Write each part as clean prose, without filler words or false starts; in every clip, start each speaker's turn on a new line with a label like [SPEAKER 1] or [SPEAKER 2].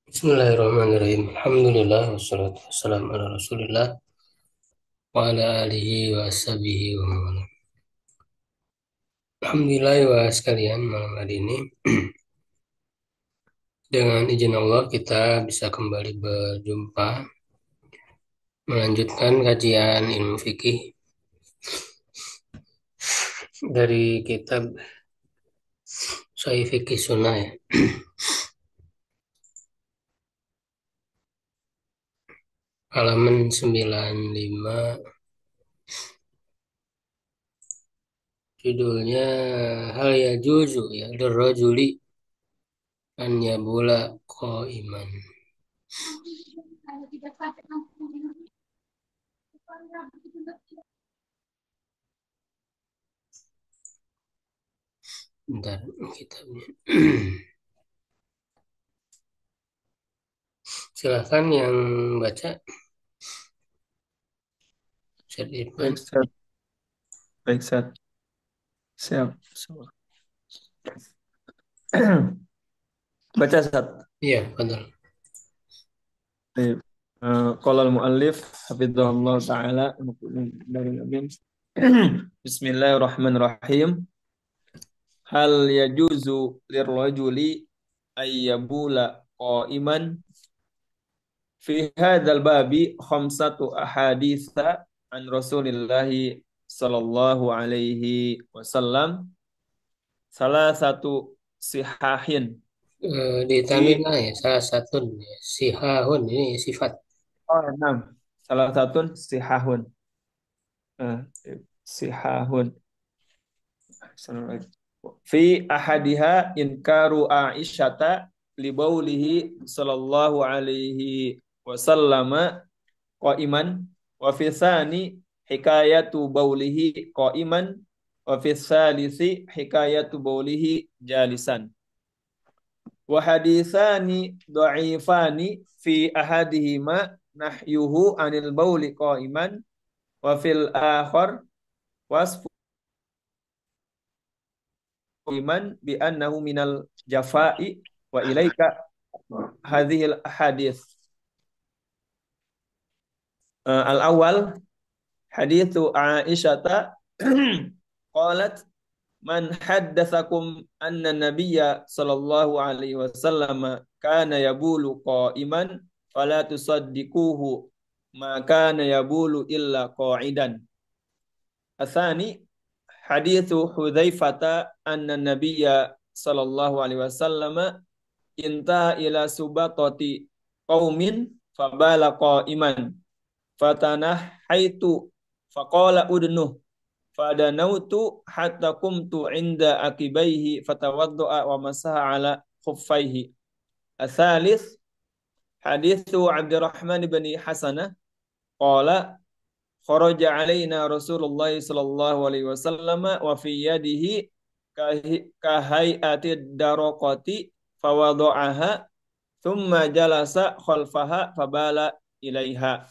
[SPEAKER 1] Bismillahirrahmanirrahim. Alhamdulillah wassalatu wassalamu ala Rasulillah wa ala alihi wa sahbihi wa mawala. Alhamdulillah wa sekalian malam hari ini dengan izin Allah kita bisa kembali berjumpa melanjutkan kajian ilmu fikih dari kitab Sahih Fikih Sunnah ya. Halaman 95 judulnya hal yajuzu ya lirrajuli an yabula qaiman. Bentar kitabnya. Silahkan yang baca. Syed Irfan.
[SPEAKER 2] Baik, Ustaz. Baik, Ustaz. Siap. Baca, Ustaz.
[SPEAKER 1] Iya, betul.
[SPEAKER 2] Baik. Qala al-muallif hafizahullah taala dari amin. Bismillahirrahmanirrahim. Hal yajuzu lirrajuli ayyabula qa'iman fi hadzal babi khamsatu ahaditsa an Rasulillah sallallahu alaihi wasallam salah satu sihahin
[SPEAKER 1] Di tanwin
[SPEAKER 2] fi
[SPEAKER 1] lah ya, salah satu ya. Sihahun ini sifat.
[SPEAKER 2] enam. Salah satu sihahun. Eh, Sihahun. Fi ahadiha inkaru Aisyata li baulihi sallallahu alaihi wasallam qaiman wa fi tsani hikayatu baulihi qaiman wa fi tsalisi hikayatu baulihi jalisan. Wa haditsani dha'ifani fi ahadihima nahyuhu anil bauli qaiman wa fil akhar wasfu iman bi annahu minal jafai wa ilaika hadhil hadis. Al awal hadithu Aisyata qalat man haddatsakum anna nabiyya sallallahu alaihi wasallam kana yabulu qa'iman fala tusaddiquhu ma kana yabulu illa qa'idan. Atsani hadithu Hudzaifata anna nabiyya sallallahu alaihi wasallam inta ila subatati qaumin fabala qa'iman fatanah haitu faqala udnuh fadanautu hatta kumtu inda akibaihi fatawaddu'a wa masaha ala khuffaihi. Atsalis hadithu Abdurrahman bin Hasanah qala kharaja alaina Rasulullah sallallahu alaihi wasallam wa fi yadihi kahayati daraqati fawada'aha thumma jalasa khalfaha fabala ilaiha.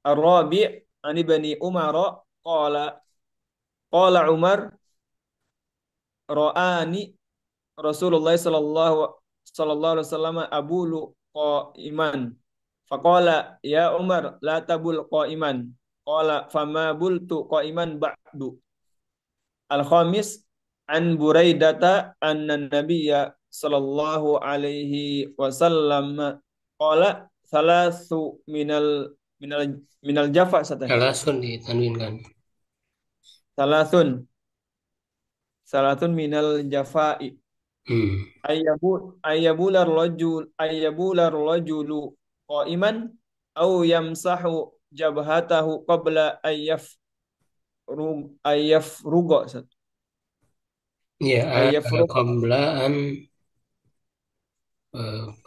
[SPEAKER 2] Ar-Rabi' an ibni Umar qala Umar ra'ani Rasulullah sallallahu alaihi wasallam abulu qa'iman faqala ya Umar la tabul qa'iman qala fama bultu qa'iman ba'du. Al-Khamis an Buraidata anna nabiyya sallallahu alaihi wasallam qala salasu minal jafa satah.
[SPEAKER 1] Salasun ditanwinkan.
[SPEAKER 2] Salasun salatun minal jafa'i
[SPEAKER 1] Hmm.
[SPEAKER 2] ayyabular rajulu qa'iman au yamsahu jabhatahu qabla ayyafruga
[SPEAKER 1] Ya,
[SPEAKER 2] ayyafruga
[SPEAKER 1] qablaan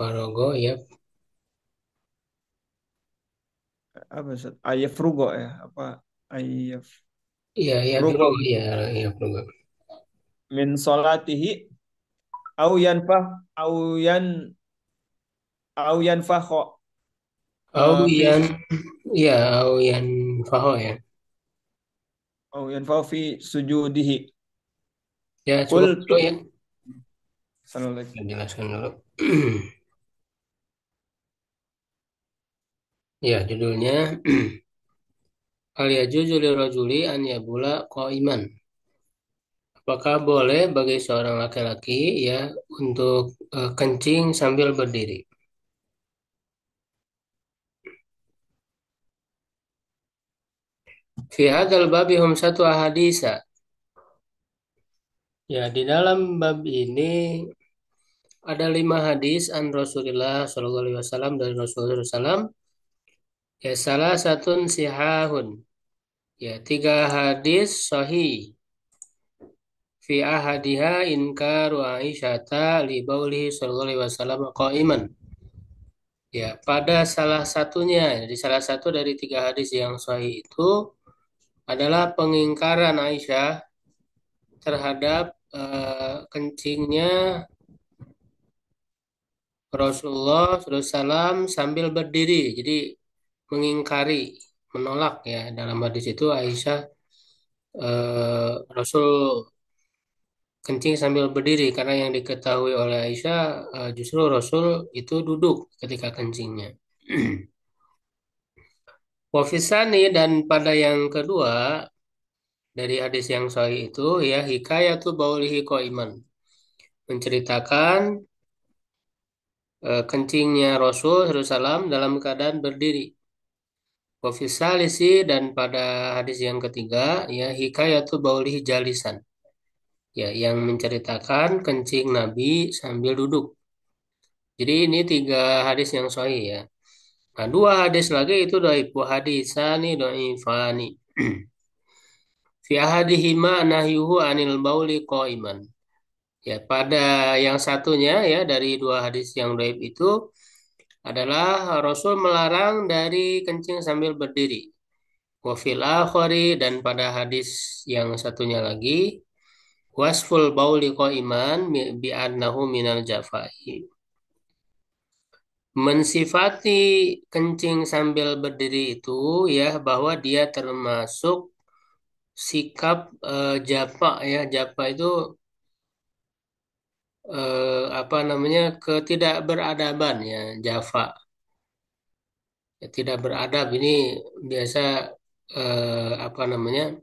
[SPEAKER 1] parogo ya.
[SPEAKER 2] apa Ustaz? Ayyafruga ya apa ayyafruga
[SPEAKER 1] Ya, ya frugo ya, ya frugo.
[SPEAKER 2] min salatihi au yanfah au yanfakha
[SPEAKER 1] Au
[SPEAKER 2] fi
[SPEAKER 1] yan, ya, au yan faho ya.
[SPEAKER 2] au yanfakha fi sujudihi.
[SPEAKER 1] Ya,
[SPEAKER 2] Qultu
[SPEAKER 1] cukup dulu ya.
[SPEAKER 2] sallallahu alaihi.
[SPEAKER 1] Saya jelaskan dulu. Ya, judulnya Hal yajuzu lirajuli an yabula qaiman. Apakah boleh bagi seorang laki-laki ya untuk kencing sambil berdiri? Fi hadzal babi hum satu ahadisa. Ya, di dalam bab ini ada 5 hadis an Rasulullah Shallallahu Alaihi Wasallam dari Rasulullah SAW. Ya, salah satu sihahun. Ya, 3 hadis sahih. Fi ahadiha inkaru Aisyata li baulihi Shallallahu Alaihi Wasallam qaiman. Ya, pada salah satunya, di salah satu dari 3 hadis yang sahih itu adalah pengingkaran Aisyah terhadap kencingnya Rasulullah SAW sambil berdiri. Jadi mengingkari, menolak ya dalam hadis itu Aisyah Rasul kencing sambil berdiri karena yang diketahui oleh Aisyah justru Rasul itu duduk ketika kencingnya. Wafisani dan pada yang kedua dari hadis yang sahih itu ya hikayatu baulihi qaiman menceritakan kencingnya Rasul SAW dalam keadaan berdiri. Wafisalisi dan pada hadis yang ketiga ya hikayatu baulihi jalisan ya yang menceritakan kencing Nabi sambil duduk. Jadi ini 3 hadis yang sahih ya. Nah, 2 hadis lagi itu dhaif wa hadisani dhaifani. Fi ahadihima nahyuhu anil bauli qaiman. Ya, pada yang satunya ya dari 2 hadis yang dhaif itu adalah Rasul melarang dari kencing sambil berdiri. Wa fil akhari dan pada hadis yang satunya lagi wasful bauli qaiman bi annahu minal jafai. Mensifati kencing sambil berdiri itu ya bahwa dia termasuk sikap japa ya japa itu apa namanya ketidakberadaban ya Java ya, tidak beradab ini biasa apa namanya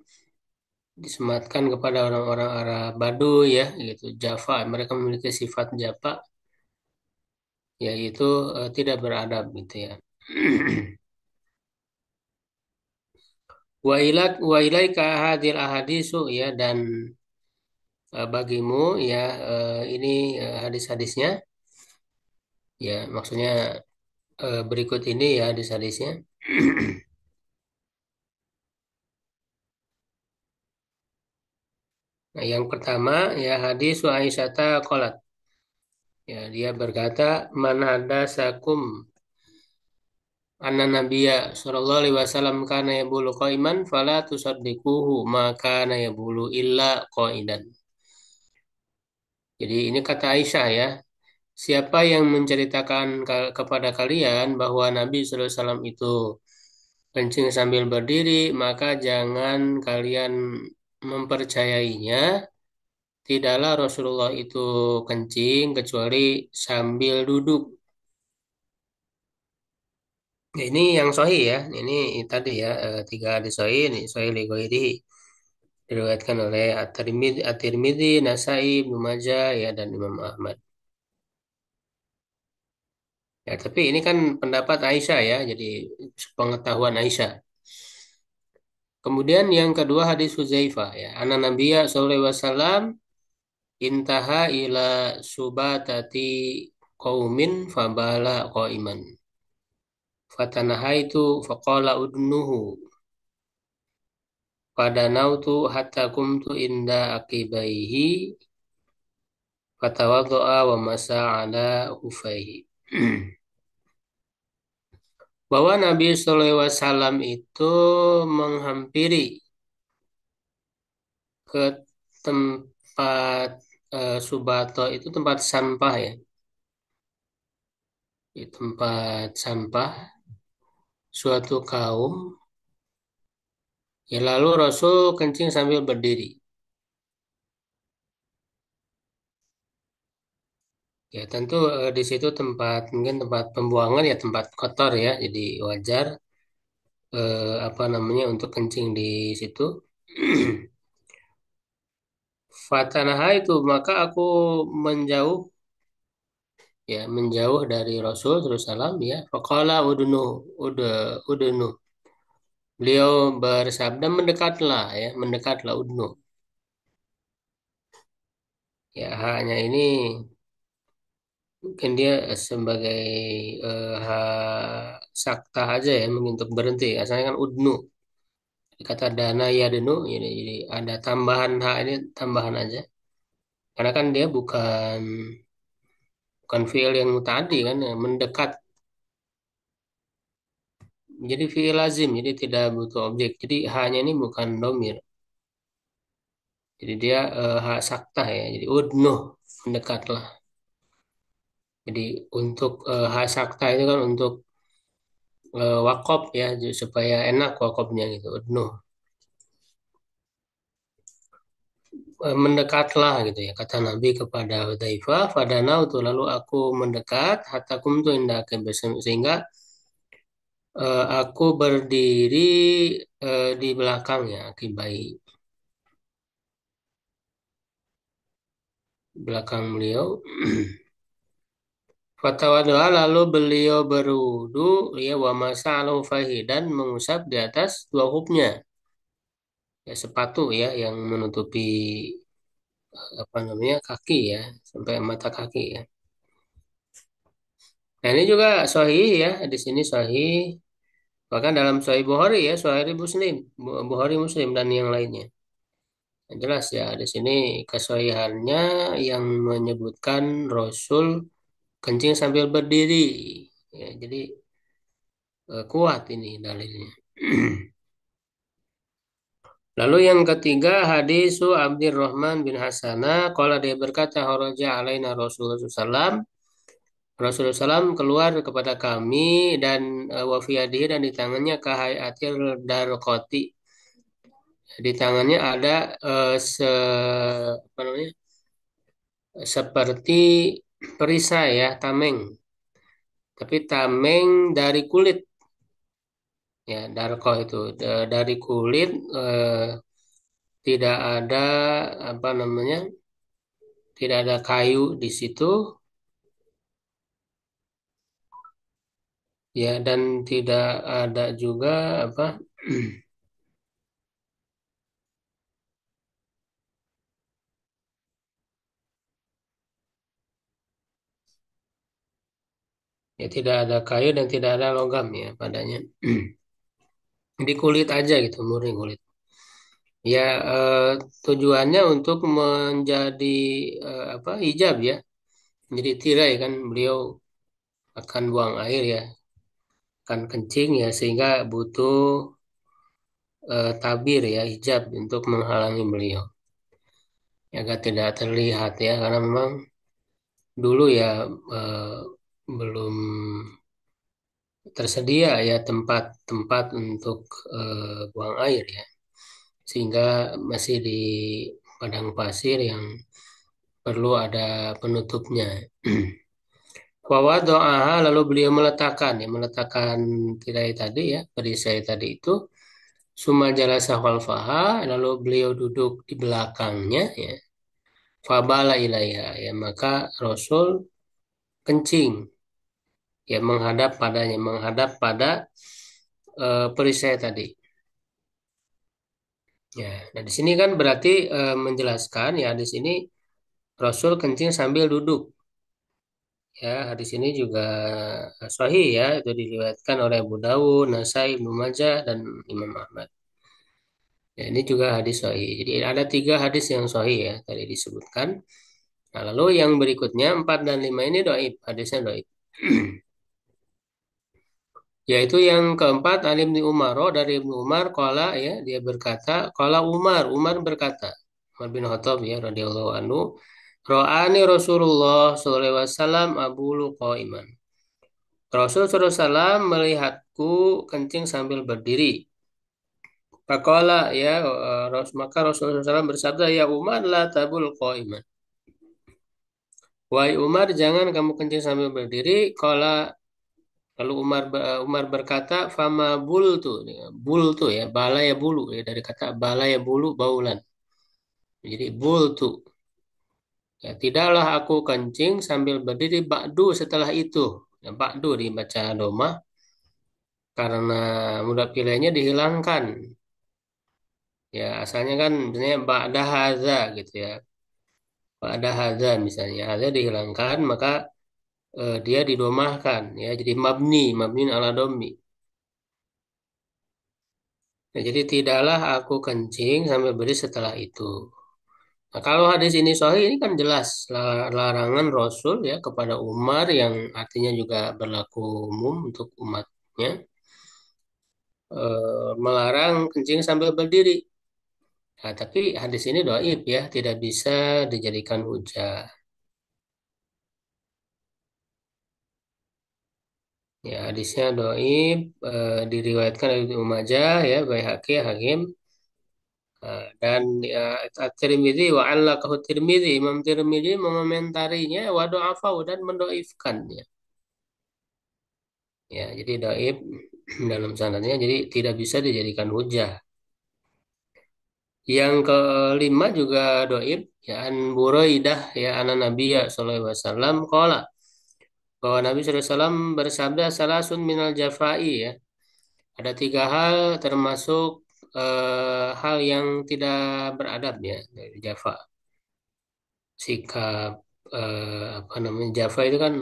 [SPEAKER 1] disematkan kepada orang-orang Arab Baduy ya gitu Java mereka memiliki sifat Java yaitu tidak beradab gitu ya. Wa ilaika hadil ahadisu ya dan bagimu ya ini hadis-hadisnya ya maksudnya berikut ini ya hadis-hadisnya. Nah, yang pertama ya hadis Aisyah qalat. Ya, dia berkata, "Man hadasakum anna nabiyya sallallahu alaihi wasallam kana yabulu qaiman fala tusaddiquhu ma kana yabulu illa qaidan." Jadi ini kata Aisyah ya. Siapa yang menceritakan kepada kalian bahwa Nabi sallallahu alaihi wasallam itu kencing sambil berdiri, maka jangan kalian mempercayainya. Tidaklah Rasulullah itu kencing kecuali sambil duduk. Ya, ini yang sahih ya. Ini tadi ya 3 hadis sahih ini sahih li ghairihi. Diriwayatkan oleh At-Tirmidzi, Nasai, Ibnu Majah ya dan Imam Ahmad. Ya, tapi ini kan pendapat Aisyah ya, jadi pengetahuan Aisyah. Kemudian yang kedua hadis Hudzaifah ya. Anna Nabiyya sallallahu alaihi wasallam intaha ila subatati qaumin fabala qaiman. Fatanahaitu faqala udnuhu. Fadanautu hatta kumtu inda akibaihi fatawaddo'a wa masa ala hufaihi. Bahwa Nabi Shallallahu Alaihi Wasallam itu menghampiri ke tempat Subato itu tempat sampah ya, di tempat sampah suatu kaum. Ya lalu Rasul kencing sambil berdiri. Ya tentu di situ tempat mungkin tempat pembuangan ya tempat kotor ya, jadi wajar apa namanya untuk kencing di situ. Fatanaha itu maka aku menjauh ya menjauh dari Rasul terus salam ya. Faqala udunu udunu. Beliau bersabda mendekatlah ya mendekatlah udnu. Ya hanya ini mungkin dia sebagai sakta aja ya mungkin untuk berhenti. Asalnya kan udnu. Kata dana ya denu jadi ada tambahan hak ini tambahan aja. Karena kan dia bukan fiil yang tadi kan ya, mendekat. Jadi fiil lazim, jadi tidak butuh objek. Jadi hanya ini bukan domir. Jadi dia hak sakta ya. Jadi udnuh mendekatlah. Jadi untuk hak sakta itu kan untuk wakop ya supaya enak wakopnya gitu. Udnuh. Mendekatlah gitu ya kata Nabi kepada Hudzaifah fadanau tuh lalu aku mendekat hatta kumtu indah sehingga aku berdiri di belakangnya akibai belakang beliau. Fatawadha lalu beliau berwudu ya wa masalahu fahi dan mengusap di atas dua hubnya ya sepatu ya yang menutupi apa namanya kaki ya sampai mata kaki ya. Nah ini juga sahih ya di sini sahih bahkan dalam sahih Bukhari ya sahih Muslim Bukhari Muslim dan yang lainnya. Yang jelas ya di sini kesahihannya yang menyebutkan Rasul kencing sambil berdiri. Ya, jadi kuat ini dalilnya. Lalu yang ketiga hadis Abdurrahman bin Hasana kalau dia berkata haraja alaina Rasulullah SAW Rasulullah SAW keluar kepada kami dan wafiyadihi dan di tangannya kahayatir darqoti di tangannya ada apa namanya seperti perisai ya tameng tapi tameng dari kulit ya darko itu dari kulit tidak ada apa namanya tidak ada kayu di situ ya dan tidak ada juga apa ya tidak ada kayu dan tidak ada logam ya padanya di kulit aja gitu murni kulit ya tujuannya untuk menjadi apa hijab ya jadi tirai kan beliau akan buang air ya akan kencing ya sehingga butuh tabir ya hijab untuk menghalangi beliau agar tidak terlihat ya karena memang dulu ya eh, belum tersedia ya tempat-tempat untuk buang air ya sehingga masih di padang pasir yang perlu ada penutupnya. Wawado'aha lalu beliau meletakkan tirai tadi ya perisai tadi itu summa jalasa khalfaha lalu beliau duduk di belakangnya ya fabala ilaiha ya maka Rasul kencing ya menghadap padanya menghadap pada perisai tadi. Ya, nah di sini kan berarti menjelaskan ya di sini Rasul kencing sambil duduk. Ya, hadis ini juga sahih ya, itu diriwayatkan oleh Abu Dawud, Nasai, Ibnu Majah dan Imam Ahmad. Ya, ini juga hadis sahih. Jadi ada tiga hadis yang sahih ya tadi disebutkan. Nah, lalu yang berikutnya 4 dan 5 ini doib, hadisnya doib. Yaitu yang keempat Ali bin Umar dari Ibnu Umar qala ya dia berkata qala Umar berkata Umar bin Khattab ya radhiyallahu anhu Ro'ani Rasulullah sallallahu alaihi wasallam abulu qaiman. Rasul sallallahu alaihi wasallam melihatku kencing sambil berdiri. Pakola ya maka Rasulullah SAW bersabda ya Umar la tabul qaiman. Wahai Umar, jangan kamu kencing sambil berdiri. Kalau Umar berkata, fama bul tuh ya, bala ya bulu ya, dari kata bala ya bulu baulan. Jadi bul tuh ya, tidaklah aku kencing sambil berdiri ba'du setelah itu. Ya, ba'du dibaca doma karena mudah pilihnya dihilangkan. Ya asalnya kan misalnya ba'da hadza gitu ya. Ba'da hadza misalnya hadza dihilangkan maka dia didomahkan ya jadi mabni ala domi. Nah, jadi tidaklah aku kencing sampai berdiri setelah itu. Nah, kalau hadis ini sahih ini kan jelas larangan Rasul ya kepada Umar yang artinya juga berlaku umum untuk umatnya melarang kencing sambil berdiri. Nah, tapi hadis ini dhaif ya, tidak bisa dijadikan hujah. Ya, hadisnya dhaif diriwayatkan oleh Ibnu Majah ya, Baihaqi, Hakim dan ya, At-Tirmidzi wa 'allaqahu Tirmidzi. Imam Tirmidzi mengomentarinya wa dha'afahu dan mendoifkannya. Ya, jadi dhaif dalam sanadnya jadi tidak bisa dijadikan hujah. Yang kelima juga dhaif ya an Buraidah ya anan Nabi ya sallallahu alaihi wasallam qala bahwa Nabi sallallahu alaihi wasallam bersabda salasun minal jafai ya. Ada tiga hal termasuk hal yang tidak beradab ya dari Jafa. Sikap apa namanya Java itu kan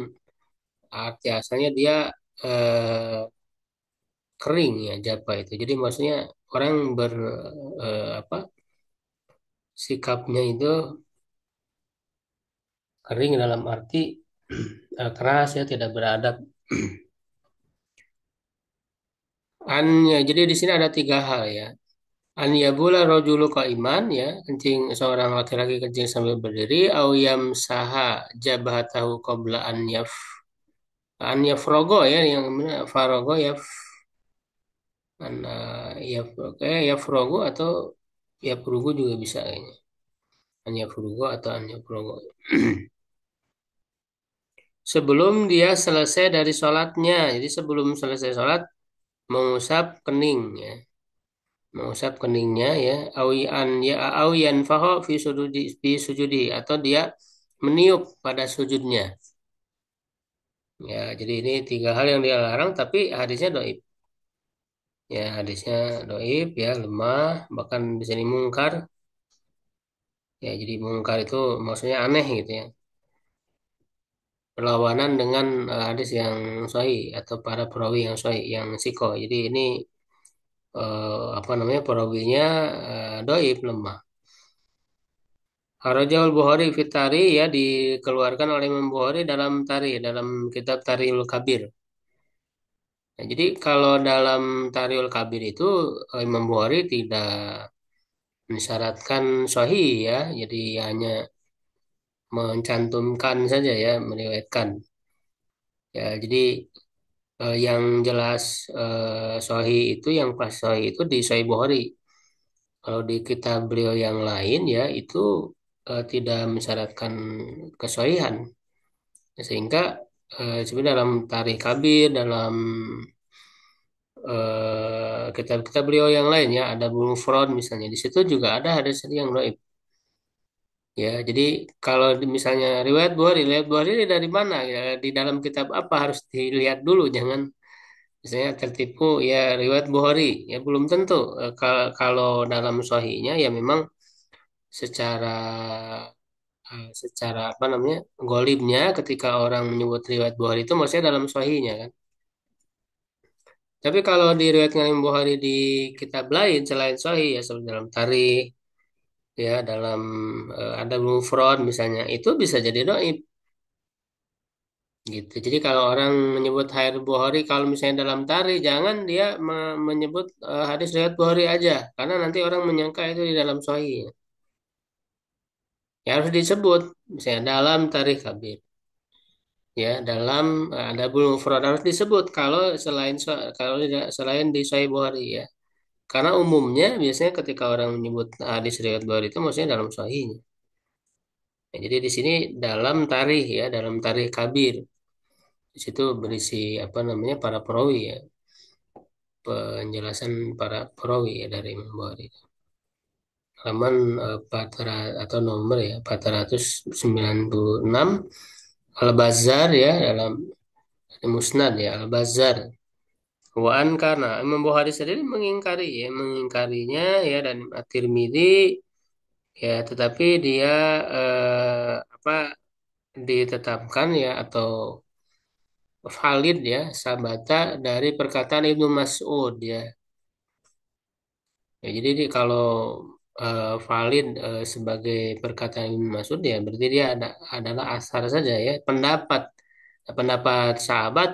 [SPEAKER 1] arti asalnya dia eh, kering ya Java itu. Jadi maksudnya orang apa sikapnya itu kering dalam arti keras ya tidak beradab. Ya, jadi di sini ada tiga hal ya. An yabula rojulu iman ya, kencing seorang laki-laki kencing sambil berdiri, au yamsaha jabhatahu qabla an yafrogo ya, yang benar farogo an yafrogo atau yafrugu juga bisa kayaknya. An yafrugo atau an yafrogo. Sebelum dia selesai dari sholatnya, jadi sebelum selesai sholat mengusap kening ya, mengusap keningnya ya awian ya awian faho fi sujudi atau dia meniup pada sujudnya ya jadi ini tiga hal yang dia larang tapi hadisnya doib ya hadisnya doib ya lemah bahkan bisa dimungkar ya jadi mungkar itu maksudnya aneh gitu ya berlawanan dengan hadis yang sahih atau para perawi yang sahih yang siko jadi ini apa namanya perawinya doib lemah. Harajul Bukhari Fitari ya dikeluarkan oleh Imam Bukhari dalam dalam kitab Tariul Kabir. Nah, jadi kalau dalam Tariul Kabir itu Imam Bukhari tidak mensyaratkan sahih ya, jadi hanya mencantumkan saja ya, meriwayatkan. Ya, jadi yang jelas sahih itu yang pas sahih itu di Sahih Bukhari. Kalau di kitab beliau yang lain ya itu tidak mensyaratkan kesahihan. Sehingga sebenarnya dalam Tarikh Kabir, dalam kitab-kitab beliau yang lain ya, ada Bulughul Maram misalnya, di situ juga ada hadis yang dhaif. Ya, jadi kalau misalnya riwayat Bukhari ini dari mana ya? Di dalam kitab apa harus dilihat dulu, jangan misalnya tertipu ya riwayat Bukhari ya belum tentu. Kalau dalam sahihnya ya memang secara secara apa namanya golibnya ketika orang menyebut riwayat Bukhari itu maksudnya dalam sahihnya kan. Tapi kalau diriwayatkan Imam Bukhari di kitab lain selain Sahih ya seperti dalam Tarikh ya dalam ada Mufrad misalnya itu bisa jadi dhaif gitu. Jadi kalau orang menyebut hadis Bukhari kalau misalnya dalam Tarikh jangan dia menyebut hadis riwayat Bukhari aja karena nanti orang menyangka itu di dalam Sahih. Ya harus disebut misalnya dalam Tarikh Kabir ya dalam ada Mufrad harus disebut kalau kalau tidak selain di Sahih Bukhari ya. Karena umumnya biasanya ketika orang menyebut hadis riwayat Bukhari itu maksudnya dalam sahihnya. Nah, jadi di sini dalam tarikh ya, dalam tarikh Kabir. Di situ berisi apa namanya para perawi ya, penjelasan para perawi ya dari Imam Bukhari. Halaman 400 atau nomor ya 496 Al-Bazzar ya dalam Musnad ya Al-Bazzar. Waan karena Imam Bukhari sendiri mengingkari ya, mengingkarinya ya dan At-Tirmidzi ya, tetapi dia apa ditetapkan ya atau valid ya sabata dari perkataan Ibnu Mas'ud ya. Ya, jadi kalau valid sebagai perkataan Ibnu Mas'ud ya berarti dia adalah asar saja ya pendapat. Nah, pendapat sahabat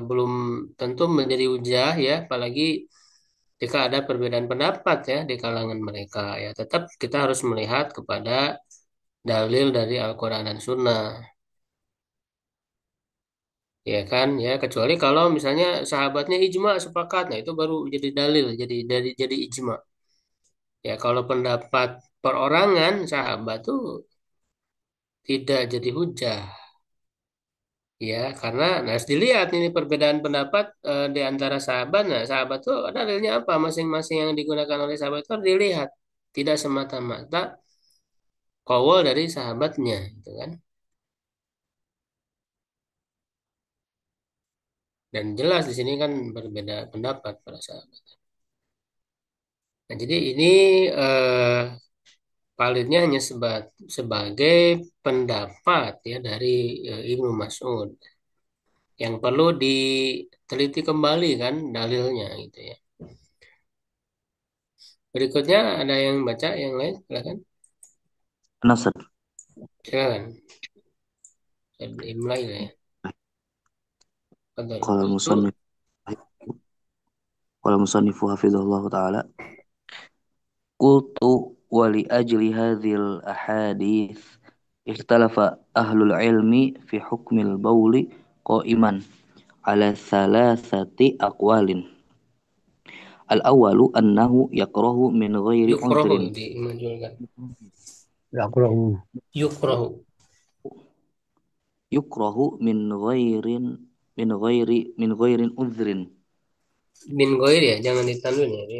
[SPEAKER 1] belum tentu menjadi hujah ya apalagi jika ada perbedaan pendapat ya di kalangan mereka ya tetap kita harus melihat kepada dalil dari Al-Quran dan Sunnah ya kan ya kecuali kalau misalnya sahabatnya ijma sepakat nah itu baru jadi dalil jadi ijma ya kalau pendapat perorangan sahabat tuh tidak jadi hujah ya karena nah harus dilihat ini perbedaan pendapat di antara sahabat nah sahabat tuh dalilnya apa masing-masing yang digunakan oleh sahabat itu harus dilihat tidak semata-mata kawal dari sahabatnya gitu kan dan jelas di sini kan berbeda pendapat para sahabat. Nah, jadi ini eh, validnya hanya sebagai pendapat ya dari Ibnu Mas'ud yang perlu diteliti kembali kan dalilnya gitu ya. Berikutnya ada yang baca yang lain silakan.
[SPEAKER 3] Nasr.
[SPEAKER 1] Silakan. Saya dimulai lah ya. Betul.
[SPEAKER 3] Qala
[SPEAKER 1] Kultu
[SPEAKER 3] musannif qala musannifu hafizahullah taala qultu wa li ajli hadhil ahadith ikhtalafa ahlul ilmi fi hukmil bauli qa'iman ala thalathati aqwalin. Al-awwalu annahu yakrahu min ghairi
[SPEAKER 1] yukrohu
[SPEAKER 3] uzrin.
[SPEAKER 1] dimajulkan.
[SPEAKER 4] Yaqra'u.
[SPEAKER 1] Yukrohu.
[SPEAKER 3] Yukrahu min ghairin uzrin.
[SPEAKER 1] Min goir ya jangan ditanwin ya. Ini,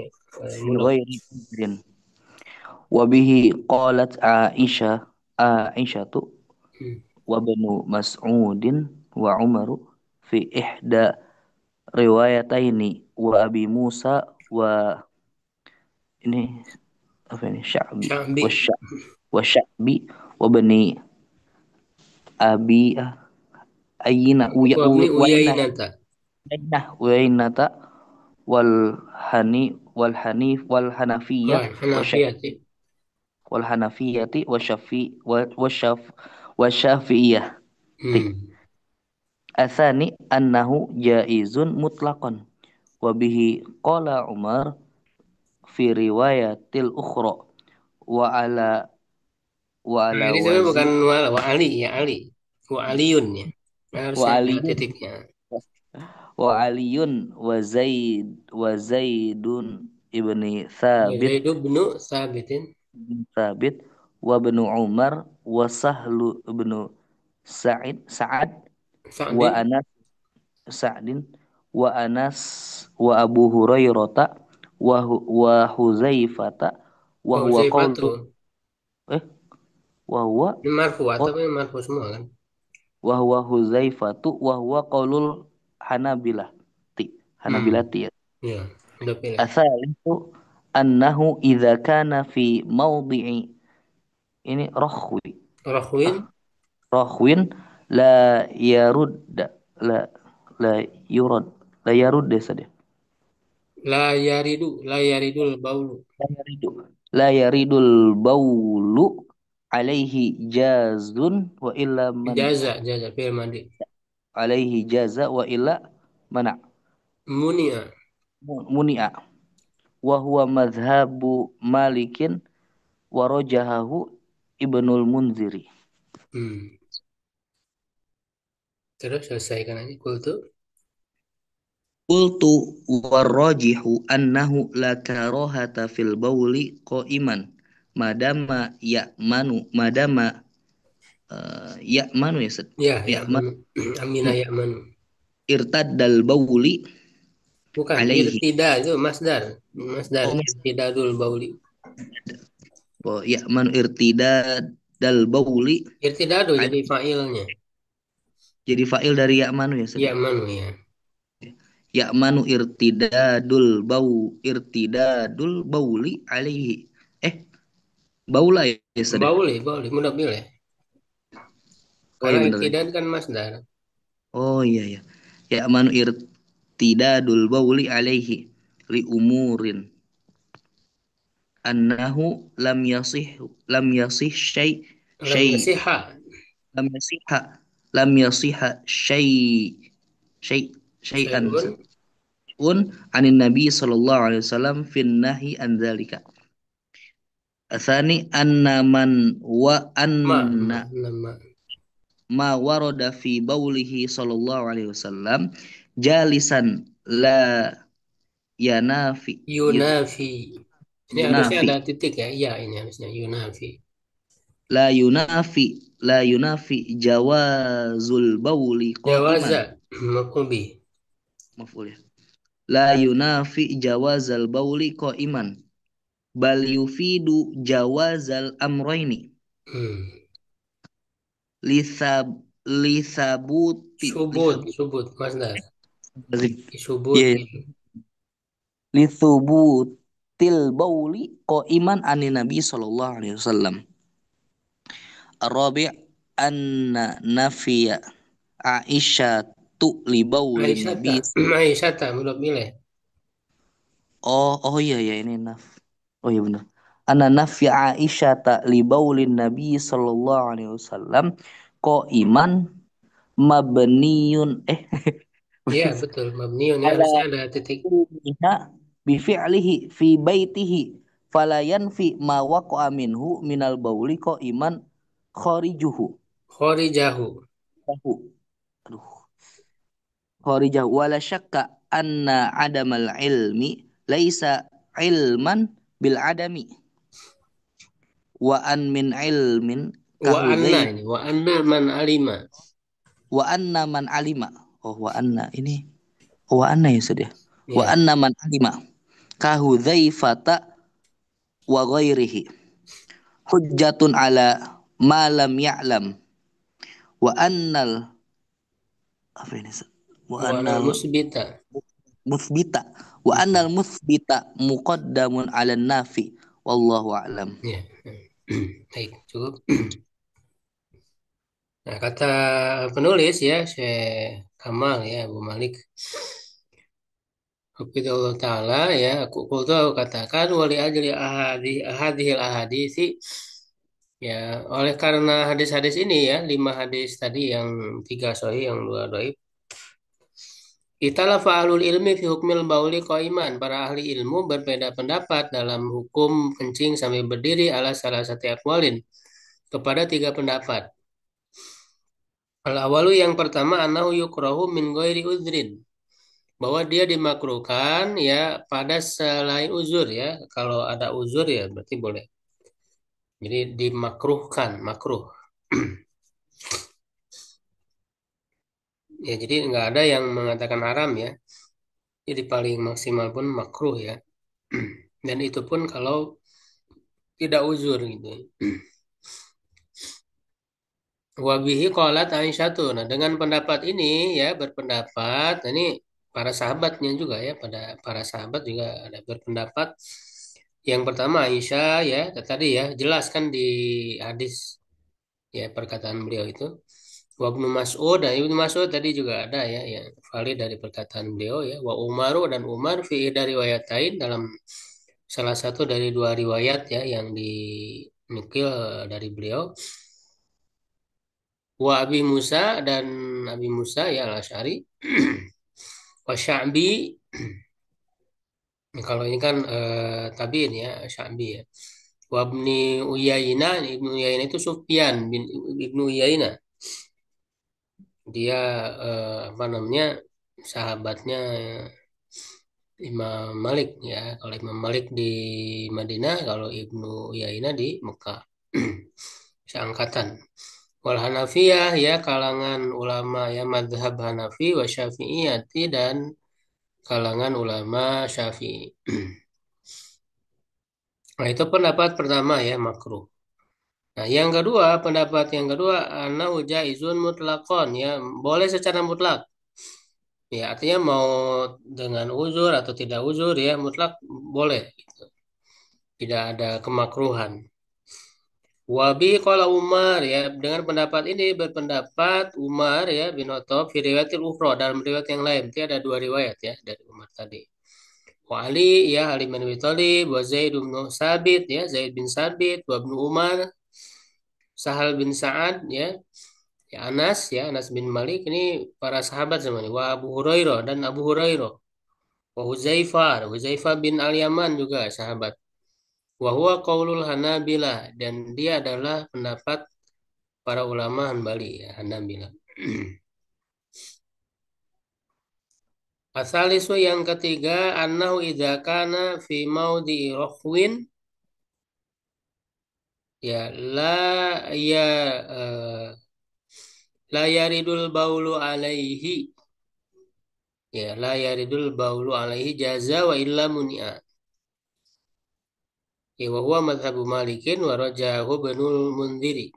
[SPEAKER 3] Min
[SPEAKER 1] mulak.
[SPEAKER 3] ghairi uzrin. Wa bihi qalat Aisyatu
[SPEAKER 1] Hmm.
[SPEAKER 3] wa banu Mas'udin wa Umaru fi ihda riwayataini wa Abi Musa wa ini apa ini
[SPEAKER 1] Syambi.
[SPEAKER 3] Sya'bi wa bani Abi Ayina
[SPEAKER 1] Wabni
[SPEAKER 3] Uyainah
[SPEAKER 1] uyainata.
[SPEAKER 3] Uyainata wal wal Hanafiyah
[SPEAKER 1] Wah,
[SPEAKER 3] wa
[SPEAKER 1] Hanafiyati.
[SPEAKER 3] wal Hanafiyati wa Syafi'iyah.
[SPEAKER 1] Hmm.
[SPEAKER 3] Asani annahu jaizun mutlaqan wa bihi qala Umar fi riwayatil ukhra wa ala
[SPEAKER 1] Nah, ini sebenarnya
[SPEAKER 3] wazi
[SPEAKER 1] bukan wa Ali ya Ali. Wa Aliun ya. Nah,
[SPEAKER 3] wa
[SPEAKER 1] harusnya ada
[SPEAKER 3] aliyun
[SPEAKER 1] titiknya.
[SPEAKER 3] wa Zaidun ibni
[SPEAKER 1] Ya, Zaidu bin Sabitin.
[SPEAKER 3] Thabit wa ibnu Umar wa Sahlu ibnu Sa'ad wa
[SPEAKER 1] Sa'din.
[SPEAKER 3] Anas Sa'din wa Anas wa Abu Hurairah wa Huzaifata wa
[SPEAKER 1] Oh,
[SPEAKER 3] huwa
[SPEAKER 1] Zaifatu.
[SPEAKER 3] qaulu eh wa huwa
[SPEAKER 1] Ini marfu atau
[SPEAKER 3] qaul
[SPEAKER 1] ini marfu semua kan?
[SPEAKER 3] wa huwa Huzaifatu wa huwa qaulul
[SPEAKER 1] Hmm.
[SPEAKER 3] Hanabilati ya.
[SPEAKER 1] Ya, udah pilih.
[SPEAKER 3] Asal itu annahu idza kana fi mawdi'i ini ah
[SPEAKER 1] Rahwin
[SPEAKER 3] rahwin la yarud la la yurad la yarud desa deh.
[SPEAKER 1] la yaridul baulu.
[SPEAKER 3] Yaridu. La yaridul baulu alaihi jazun wa illa
[SPEAKER 1] Jaza,
[SPEAKER 3] mani'a.
[SPEAKER 1] jaza, fi'il madi.
[SPEAKER 3] Alaihi jaza wa illa mana'
[SPEAKER 1] Munia.
[SPEAKER 3] muni'a. Wa huwa madhhabu malikin wa rajahahu ibnul munziri.
[SPEAKER 1] Hmm. Terus selesaikan aja. Kultu.
[SPEAKER 3] Qultu warrajihu annahu la karahata fil bauli qa'iman madama Ya'manu ya Ustaz.
[SPEAKER 1] Ya, ya
[SPEAKER 3] Ya'man
[SPEAKER 1] manu. Aminah ya manu.
[SPEAKER 3] irtaddal bauli
[SPEAKER 1] Bukan,
[SPEAKER 3] alaihi.
[SPEAKER 1] irtida itu masdar. Masdar,
[SPEAKER 3] Oh,
[SPEAKER 1] irtidadul bauli.
[SPEAKER 3] Ya'manu irtidaddal bauli
[SPEAKER 1] Irtidadu
[SPEAKER 3] al-
[SPEAKER 1] jadi fa'ilnya.
[SPEAKER 3] jadi fa'il dari ya'manu ya Ustaz
[SPEAKER 1] Ya
[SPEAKER 3] ya.
[SPEAKER 1] manu ya.
[SPEAKER 3] Ya'manu irtidadul bauli alaihi. Eh, baula ya Ustaz ya.
[SPEAKER 1] Bauli, bauli, mudah pilih.
[SPEAKER 3] Oh
[SPEAKER 1] Karena
[SPEAKER 3] iya benar.
[SPEAKER 1] irtidad kan masdar.
[SPEAKER 3] Oh iya ya. Ya'manu irtidadul bauli alaihi li umurin annahu lam yasih
[SPEAKER 1] Lam
[SPEAKER 3] syai
[SPEAKER 1] yasiha.
[SPEAKER 3] lam yasiha lam yasiha syai syai'an
[SPEAKER 1] Syai'un.
[SPEAKER 3] un anin nabi sallallahu alaihi wasallam fin nahi an dzalika. Atsani anna man wa anna
[SPEAKER 1] Nama.
[SPEAKER 3] ma warada fi baulihi sallallahu alaihi wasallam jalisan la yanafi
[SPEAKER 1] Yunafi. Ini harusnya
[SPEAKER 3] yunafi
[SPEAKER 1] ada titik ya. Iya, ini harusnya Yunafi.
[SPEAKER 3] la yunafi jawazul bauli qa'iman.
[SPEAKER 1] Jawaza. Maf'ul bih.
[SPEAKER 3] Maf'ul ya. La yunafi jawazal bauli qa'iman bal yufidu jawazal amrayni
[SPEAKER 1] Hmm.
[SPEAKER 3] lisab lisabuti
[SPEAKER 1] Subut, subut, masdar. Subut.
[SPEAKER 3] Iya, lithubutil bauli qa'iman anin nabi sallallahu alaihi wasallam. Arabi' anna nafiya Aisyah tu li baulin nabi.
[SPEAKER 1] Aisyata. Aisyata, mudah pilih.
[SPEAKER 3] Oh iya ya ini Oh iya benar. Anna nafiya Aisyah ta li baulin nabi sallallahu alaihi wasallam qa'iman mabniyun
[SPEAKER 1] Iya, betul. Mabniun ya
[SPEAKER 3] ala
[SPEAKER 1] harusnya ada titik.
[SPEAKER 3] ilmiha bi fi'lihi fi baitihi fala yanfi ma waqa'a minhu minal bauli qa'iman kharijuhu.
[SPEAKER 1] Khorijahu.
[SPEAKER 3] Aduh. Kharijahu wala syakka anna adamal ilmi laisa ilman bil adami wa an min ilmin
[SPEAKER 1] Wa anna
[SPEAKER 3] kahudai
[SPEAKER 1] ini. Wa anna man alima.
[SPEAKER 3] wa anna man alima. Wa anna ini wa anna ya sudah. Wa
[SPEAKER 1] Ya.
[SPEAKER 3] anna man alima kahudzaifata wa ghairihi hujjatun ala ma lam ya'lam wa annal apa ini wa
[SPEAKER 1] Wa anal
[SPEAKER 3] annal
[SPEAKER 1] musbita.
[SPEAKER 3] musbita wa annal musbita muqaddamun ala nafi wallahu a'lam.
[SPEAKER 1] Ya. Baik, cukup. Nah, kata penulis ya, Syekh Kamal ya, Abu Malik. Allah Ta'ala ya, aku katakan wali ajli ahadihil ahadisi ya, oleh karena hadis-hadis ini ya, 5 hadis tadi yang 3 sahih, yang 2 dhaif. Italafa ahlul ilmi fi hukmil bauli qaiman. Para ahli ilmu berbeda pendapat dalam hukum kencing sambil berdiri ala salah satu akwalin kepada 3 pendapat. Al-awalu yang pertama anahu yukrahu min ghairi udhrin. Bahwa dia dimakruhkan ya pada selain uzur ya. Kalau ada uzur ya berarti boleh. Jadi dimakruhkan, makruh. Ya jadi nggak ada yang mengatakan haram ya. Jadi paling maksimal pun makruh ya. Dan itu pun kalau tidak uzur gitu. Wabihi qalat Aisyah. Nah, dengan pendapat ini ya berpendapat, nah, ini para sahabatnya juga ya, pada para sahabat juga ada berpendapat. Yang pertama Aisyah ya, tadi ya jelaskan di hadis ya perkataan beliau itu. Wa Ibnu Mas'ud dan Ibnu Mas'ud tadi juga ada ya yang valid dari perkataan beliau ya. Wa Umaru dan Umar fi dari riwayatain dalam salah satu dari 2 riwayat ya yang dinukil dari beliau. Wa Abi Musa dan Abi Musa ya Al-Asy'ari. Wa Sya'bi, kalau ini kan tabiin ya Sya'bi ya. Wa Ibni Uyainah, Ibnu Uyainah itu Sufyan bin Ibnu Uyainah. Dia apa namanya? Sahabatnya Imam Malik ya. Kalau Imam Malik di Madinah, kalau Ibnu Uyainah di Mekah. Seangkatan. Wal Hanafiyah ya kalangan ulama ya madhab Hanafi wa Syafi'iyati dan kalangan ulama Syafi'i. Nah, itu pendapat pertama ya makruh. Nah, yang kedua, pendapat yang kedua, annahu jaizun mutlaqon ya, boleh secara mutlak. Ya, artinya mau dengan uzur atau tidak uzur ya, mutlak boleh. Tidak ada kemakruhan. Wabi qala Umar ya, dengan pendapat ini berpendapat Umar ya bin Khattab fi riwayatil ukhra dalam riwayat yang lain. Itu ada dua riwayat ya dari Umar tadi. Wa Ali ya Ali bin Abi Thalib wa Zaid bin Sabit ya Zaid bin Sabit wa Ibnu Umar Sahal bin Sa'ad ya ya Anas bin Malik ini para sahabat semuanya wa Abu Hurairah dan Abu Hurairah wa Huzaifah bin Al-Yaman juga sahabat wa huwa qaulul Hanabilah dan dia adalah pendapat para ulama Hanbali ya Hanabilah. Asalisu yang ketiga annahu idza kana fi maudhi'i rakhwin ya ya eh, la yaridul baulu alaihi ya la yaridul baulu alaihi jaza wa illa muni'a ya wa huwa madhabu malikin wa rajahu banul mundhiri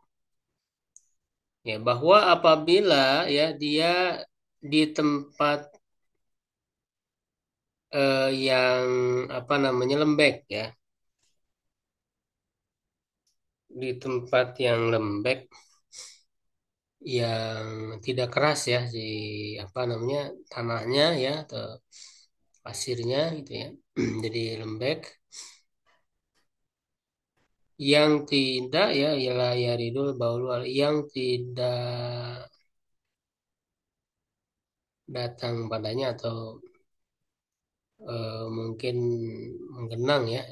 [SPEAKER 1] ya bahwa apabila ya dia di tempat yang apa namanya lembek ya di tempat yang lembek yang tidak keras ya si apa namanya tanahnya ya atau pasirnya gitu ya jadi lembek yang tidak ya ialah yaridul baulu yang tidak datang padanya atau mungkin menggenang ya.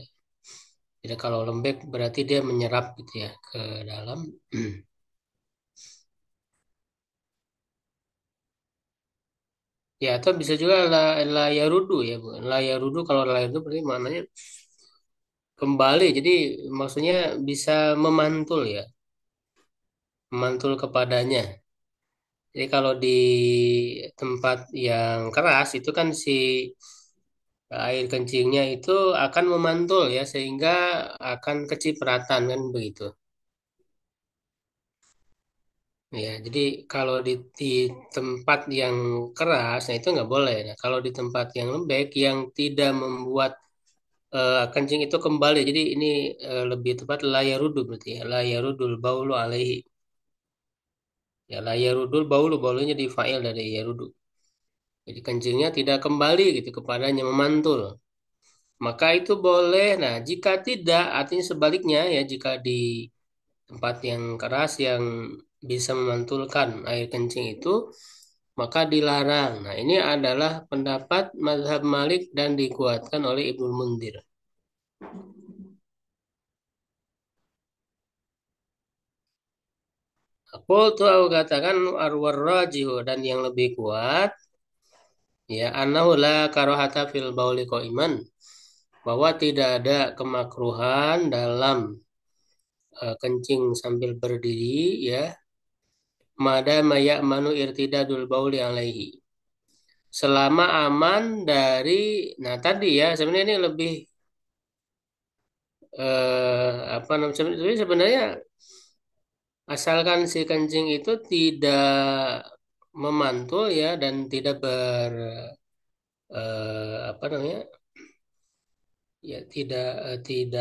[SPEAKER 1] Jadi kalau lembek berarti dia menyerap gitu ya ke dalam. Ya atau bisa juga la yarudu ya Bu. La yarudu kalau la yarudu berarti maknanya kembali. Jadi maksudnya bisa memantul ya, memantul kepadanya. Jadi kalau di tempat yang keras itu kan si air kencingnya itu akan memantul ya sehingga akan kecipratan kan begitu. Ya, jadi kalau di tempat yang keras, nah itu nggak boleh. Nah, kalau di tempat yang lembek yang tidak membuat kencing itu kembali, jadi ini lebih tepat layarudu berarti ya, layarudul baulu alaihi. Ya, layarudul baulu, baulunya di fa'il dari yarudu. Jadi kencingnya tidak kembali gitu kepadanya memantul. Maka itu boleh. Nah, jika tidak, artinya sebaliknya ya, jika di tempat yang keras yang bisa memantulkan air kencing itu, maka dilarang. Nah, ini adalah pendapat mazhab Malik dan dikuatkan oleh Ibnu Mundir. Aku katakan arwar rajihu dan yang lebih kuat ya annahu la karohata fil bauli iman bahwa tidak ada kemakruhan dalam kencing sambil berdiri ya mada maya manu irtidadul bauli alaihi selama aman dari nah tadi ya sebenarnya ini lebih apa namanya sebenarnya asalkan si kencing itu tidak memantul ya dan tidak apa namanya ya tidak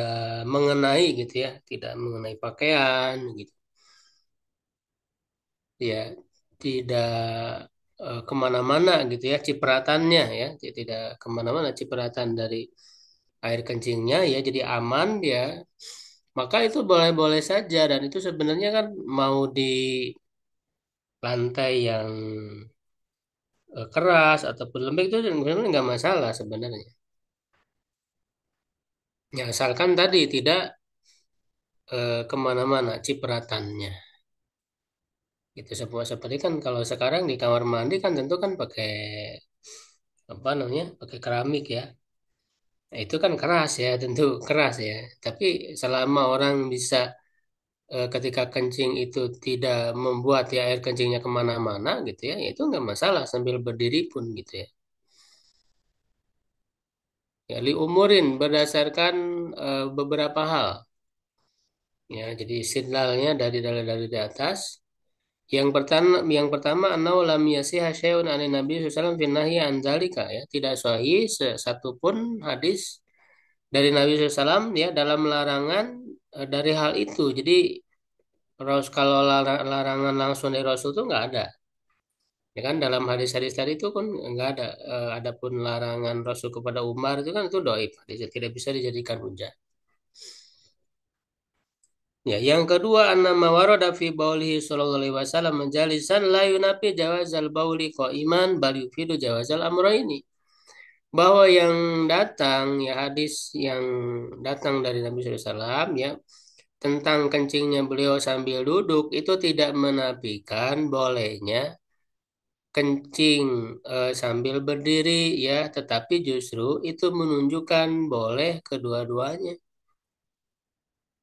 [SPEAKER 1] mengenai gitu ya tidak mengenai pakaian gitu ya tidak kemana-mana gitu ya cipratannya ya tidak kemana-mana cipratan dari air kencingnya ya jadi aman dia maka itu boleh-boleh saja dan itu sebenarnya kan mau di lantai yang keras ataupun lembek itu sebenarnya nggak masalah sebenarnya ya asalkan tadi tidak kemana-mana cipratannya gitu semua seperti kan kalau sekarang di kamar mandi kan tentu kan pakai apa namanya pakai keramik ya. Nah, itu kan keras ya tentu keras ya tapi selama orang bisa ketika kencing itu tidak membuat ya air kencingnya kemana-mana gitu ya, itu nggak masalah sambil berdiri pun gitu ya. Ya, li umurin berdasarkan beberapa hal. Ya, jadi istidlalnya dari di atas. Yang pertama anau lam yasih syai'un anin Nabi sallallahu alaihi wasallam fi nahyi an dzalika ya. Tidak sahih satu pun hadis dari Nabi SAW ya dalam larangan dari hal itu. Jadi kalau larangan langsung dari Rasul itu nggak ada. Ya kan dalam hadis-hadis tadi itu kan nggak ada. Adapun larangan Rasul kepada Umar itu kan itu doib. Tidak bisa dijadikan hujah. Ya, yang kedua anna mawarada fi baulihi sallallahu alaihi wasallam majalisan la yunafi jawazal bauli qaiman bal yufidu jawazal amrayni. Bahwa yang datang ya hadis yang datang dari Nabi SAW ya tentang kencingnya beliau sambil duduk itu tidak menafikan bolehnya kencing sambil berdiri ya, tetapi justru itu menunjukkan boleh kedua-duanya.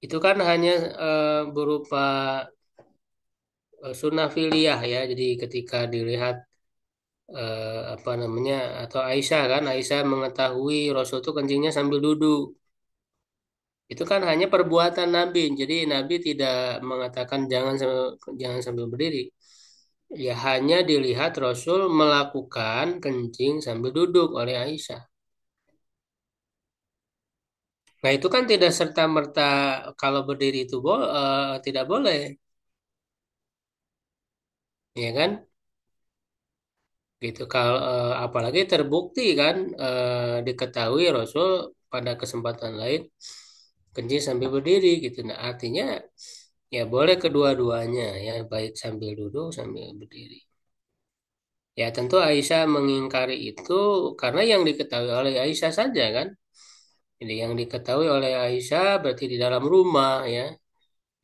[SPEAKER 1] Itu kan hanya berupa sunnah filiyah ya. Jadi ketika dilihat apa namanya atau Aisyah kan Aisyah mengetahui Rasul itu kencingnya sambil duduk. Itu kan hanya perbuatan Nabi. Jadi Nabi tidak mengatakan jangan sambil berdiri. Ya hanya dilihat Rasul melakukan kencing sambil duduk oleh Aisyah. Nah itu kan tidak serta-merta kalau berdiri itu tidak boleh, ya kan? Gitu. Kalau apalagi terbukti kan diketahui Rasul pada kesempatan lain kencing sambil berdiri gitu. Nah artinya ya boleh kedua-duanya ya baik sambil duduk sambil berdiri. Ya tentu Aisyah mengingkari itu karena yang diketahui oleh Aisyah saja kan. Jadi yang diketahui oleh Aisyah berarti di dalam rumah ya.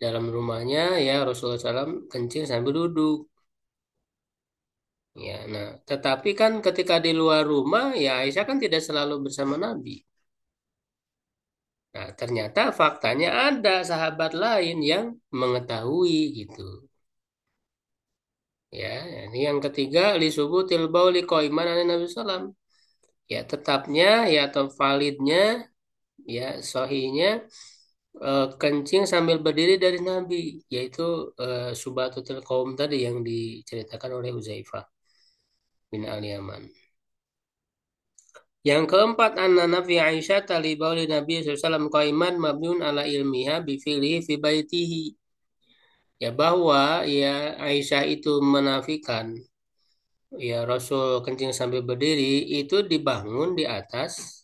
[SPEAKER 1] Dalam rumahnya ya Rasulullah SAW kencing sambil duduk. Ya, nah, tetapi kan ketika di luar rumah ya Aisyah kan tidak selalu bersama Nabi. Nah, ternyata faktanya ada sahabat lain yang mengetahui gitu. Ya, ini yang ketiga li subutil bauli qaiman an Nabi SAW. Ya, tetapnya ya atau validnya ya sahihnya kencing sambil berdiri dari Nabi, yaitu Subatatul Qaum tadi yang diceritakan oleh Uzaifah bin Al-Yaman. Yang keempat, anna nafi Aisyah tali bauli Nabi SAW qaiman mabniun ala ilmiha bifilihi fi baitihi. Ya bahwa ya Aisyah itu menafikan ya Rasul kencing sambil berdiri itu dibangun di atas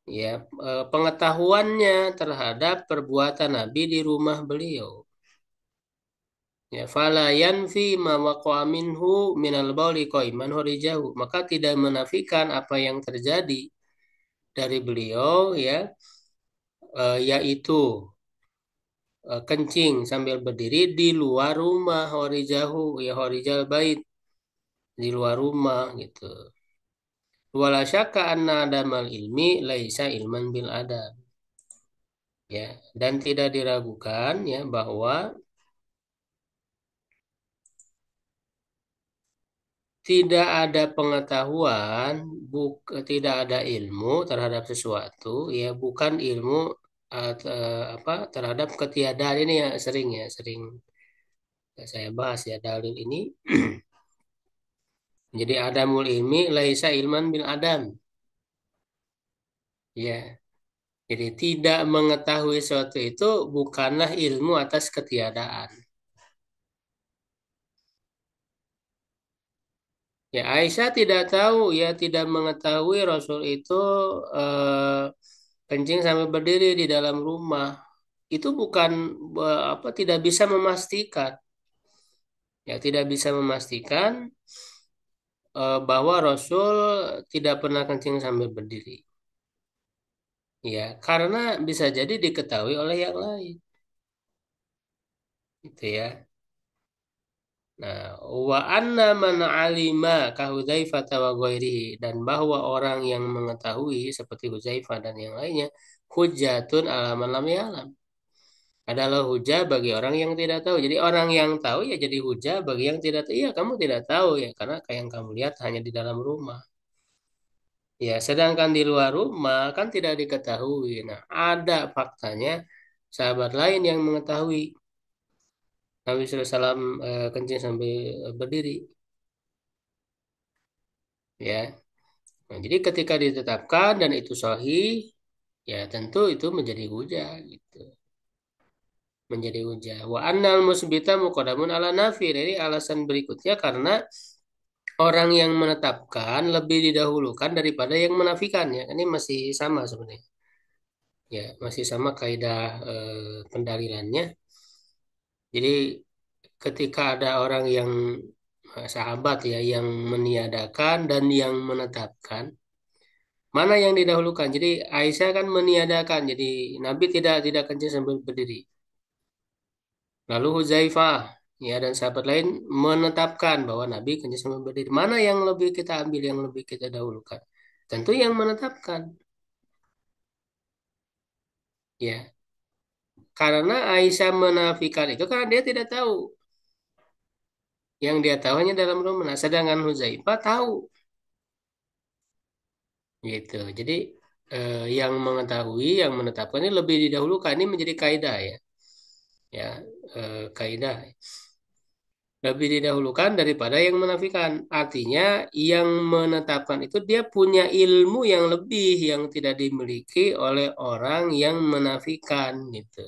[SPEAKER 1] ya pengetahuannya terhadap perbuatan Nabi di rumah beliau. Ya fala yanfi ma waqa'a minhu minal bauli qaiman hurijahu. Maka tidak menafikan apa yang terjadi dari beliau ya yaitu kencing sambil berdiri di luar rumah horijahu ya horijal bait di luar rumah gitu. Wala syakka anna adamal ilmi laisa ilman bil adab. Ya, dan tidak diragukan ya bahwa tidak ada pengetahuan, tidak ada ilmu terhadap sesuatu, ya bukan ilmu apa terhadap ketiadaan ini ya sering saya bahas ya dalil ini. Jadi adamul ilmi laisa ilman bil adam. Ya, jadi tidak mengetahui sesuatu itu bukanlah ilmu atas ketiadaan. Ya, Aisyah tidak tahu ya tidak mengetahui Rasul itu kencing sambil berdiri di dalam rumah. Itu bukan apa tidak bisa memastikan. Ya, tidak bisa memastikan bahwa Rasul tidak pernah kencing sambil berdiri. Ya, karena bisa jadi diketahui oleh yang lain. Gitu ya. Nah, wa anna man alima ka Hudzaifah wa ghairihi dan bahwa orang yang mengetahui seperti Hudzaifah dan yang lainnya hujjatun ala man lam ya'lam. adalah hujah bagi orang yang tidak tahu. Jadi orang yang tahu ya jadi hujah bagi yang tidak tahu. Iya, kamu tidak tahu ya karena kayak yang kamu lihat hanya di dalam rumah. Ya, sedangkan di luar rumah kan tidak diketahui. Nah, ada faktanya sahabat lain yang mengetahui Nabi SAW kencing sambil berdiri. Ya, nah, jadi ketika ditetapkan dan itu sahih, ya tentu itu menjadi hujah gitu. Menjadi hujah. Wa annal musbita muqaddamun ala nafi. Jadi alasan berikutnya karena orang yang menetapkan lebih didahulukan daripada yang menafikan ya. Ini masih sama sebenarnya. Ya, masih sama kaidah pendalilannya. Jadi ketika ada orang yang sahabat ya yang meniadakan dan yang menetapkan, mana yang didahulukan? Jadi Aisyah kan meniadakan. Jadi Nabi tidak kencing sambil berdiri. Lalu Huzaifah ya dan sahabat lain menetapkan bahwa Nabi kencing sambil berdiri. Mana yang lebih kita ambil, yang lebih kita dahulukan? Tentu yang menetapkan. Ya, karena Aisyah menafikan itu karena dia tidak tahu. Yang dia tahu hanya dalam rumah. Nah, sedangkan Huzaifah tahu. Gitu. Jadi yang mengetahui, yang menetapkan ini lebih didahulukan. Ini menjadi kaidah ya. Ya, kaidah. Lebih didahulukan daripada yang menafikan. Artinya yang menetapkan itu dia punya ilmu yang lebih yang tidak dimiliki oleh orang yang menafikan gitu.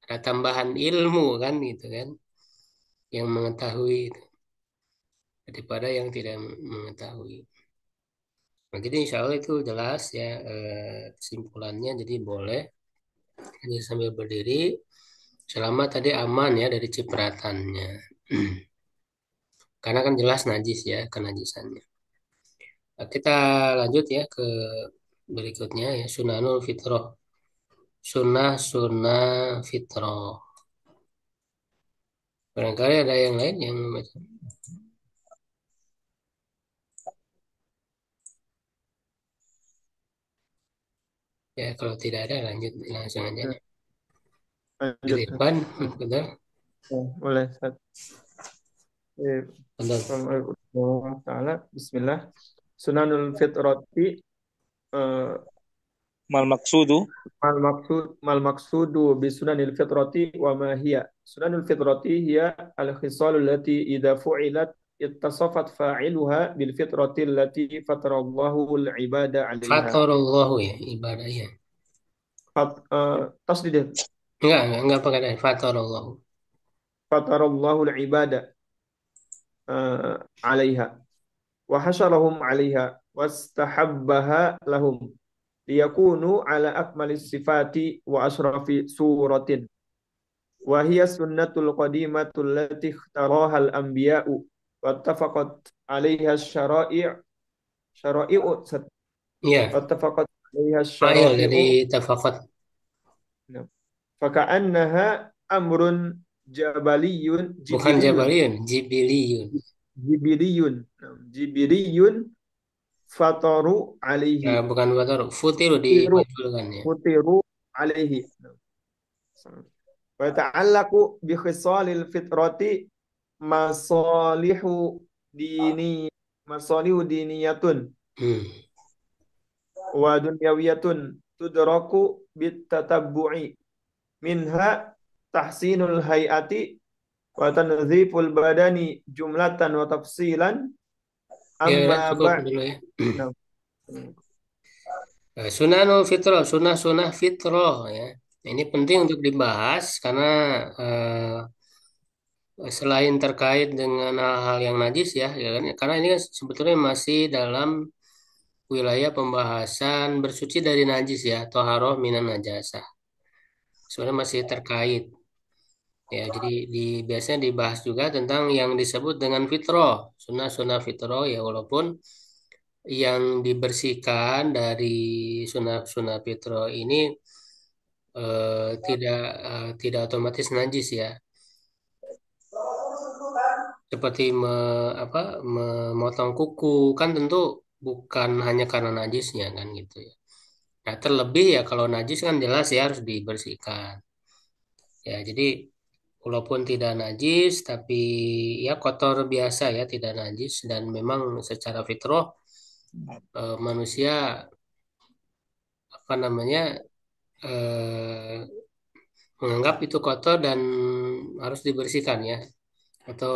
[SPEAKER 1] Ada tambahan ilmu kan gitu kan yang mengetahui itu, daripada yang tidak mengetahui. Nah, jadi insya Allah itu jelas ya kesimpulannya. Jadi boleh ini sambil berdiri selama tadi aman ya dari cipratannya. Karena kan jelas najis ya kenajisannya. Nah, kita lanjut ya ke berikutnya ya sunanul fitroh. Sunnah fitroh. Barangkali ada yang lain yang ya kalau tidak ada lanjut langsung aja.
[SPEAKER 2] Ya,
[SPEAKER 1] Dari
[SPEAKER 2] lanjut.
[SPEAKER 1] depan, betul.
[SPEAKER 2] Ya, boleh. Ustaz.
[SPEAKER 1] Betul.
[SPEAKER 2] Assalamualaikum taala. Bismillah. Sunanul fitrati eh,
[SPEAKER 5] mal maksudu
[SPEAKER 2] mal maksudu bi sunanil fitrati wa ma hiya. Sunanul fitrati hiya al khisalul lati idza fu'ilat ittasafat fa'iluha bil fitrati allati fatarallahu al ibada 'alaiha.
[SPEAKER 1] Fatarallahu ya ibadahnya.
[SPEAKER 2] Tasdid.
[SPEAKER 1] Enggak pakai dari fatarallahu.
[SPEAKER 2] Fatarallahu al ibada 'alaiha wa hasyarahum 'alaiha wastahabbaha lahum liyakunu ala akmalis sifati wa asrafi suratin wa hiya sunnatul qadimatul lati ikhtaraha al anbiya'u wattafaqat 'alaiha syara'i'u
[SPEAKER 1] Iya,
[SPEAKER 2] wattafaqat 'alaiha
[SPEAKER 1] fa'il dari
[SPEAKER 2] syara'i'u
[SPEAKER 1] tafaqat.
[SPEAKER 2] faka'annaha amrun jabaliyun
[SPEAKER 1] Bukan
[SPEAKER 2] jibiliyun
[SPEAKER 1] jabaliyun, jibiliyun.
[SPEAKER 2] jibiliyun jibiliyun fataru alaihi
[SPEAKER 1] Bukan fatar. Futiru
[SPEAKER 2] futiru
[SPEAKER 1] dimajulkan ya.
[SPEAKER 2] futiru alaihi wa ta'allaqu bi khisalil fitrati masalihu dini masalihu diniyatun
[SPEAKER 1] Hmm.
[SPEAKER 2] wa dunyawiyatun tudraku bit tatabbu'i minha tahsinul hayati wa tanziful badani jumlatan wa tafsilan
[SPEAKER 1] Ya,
[SPEAKER 2] amma
[SPEAKER 1] cukup
[SPEAKER 2] ba'd.
[SPEAKER 1] dulu ya.
[SPEAKER 2] Nah,
[SPEAKER 1] Sunanul fitrah, sunnah fitrah ya. Ini penting untuk dibahas karena selain terkait dengan hal-hal yang najis ya kan? Karena ini kan sebetulnya masih dalam wilayah pembahasan bersuci dari najis ya, toharoh minan najasah. Sebenarnya masih terkait ya. Jadi biasanya dibahas juga tentang yang disebut dengan fitrah, sunnah fitrah ya walaupun yang dibersihkan dari sunnah fitrah ini tidak otomatis najis ya. Seperti memotong kuku kan tentu bukan hanya karena najisnya kan gitu ya. Nah, terlebih ya kalau najis kan jelas ya harus dibersihkan. Ya, jadi walaupun tidak najis, tapi ya kotor biasa ya, tidak najis dan memang secara fitrah manusia apa namanya eh, menganggap itu kotor dan harus dibersihkan ya, atau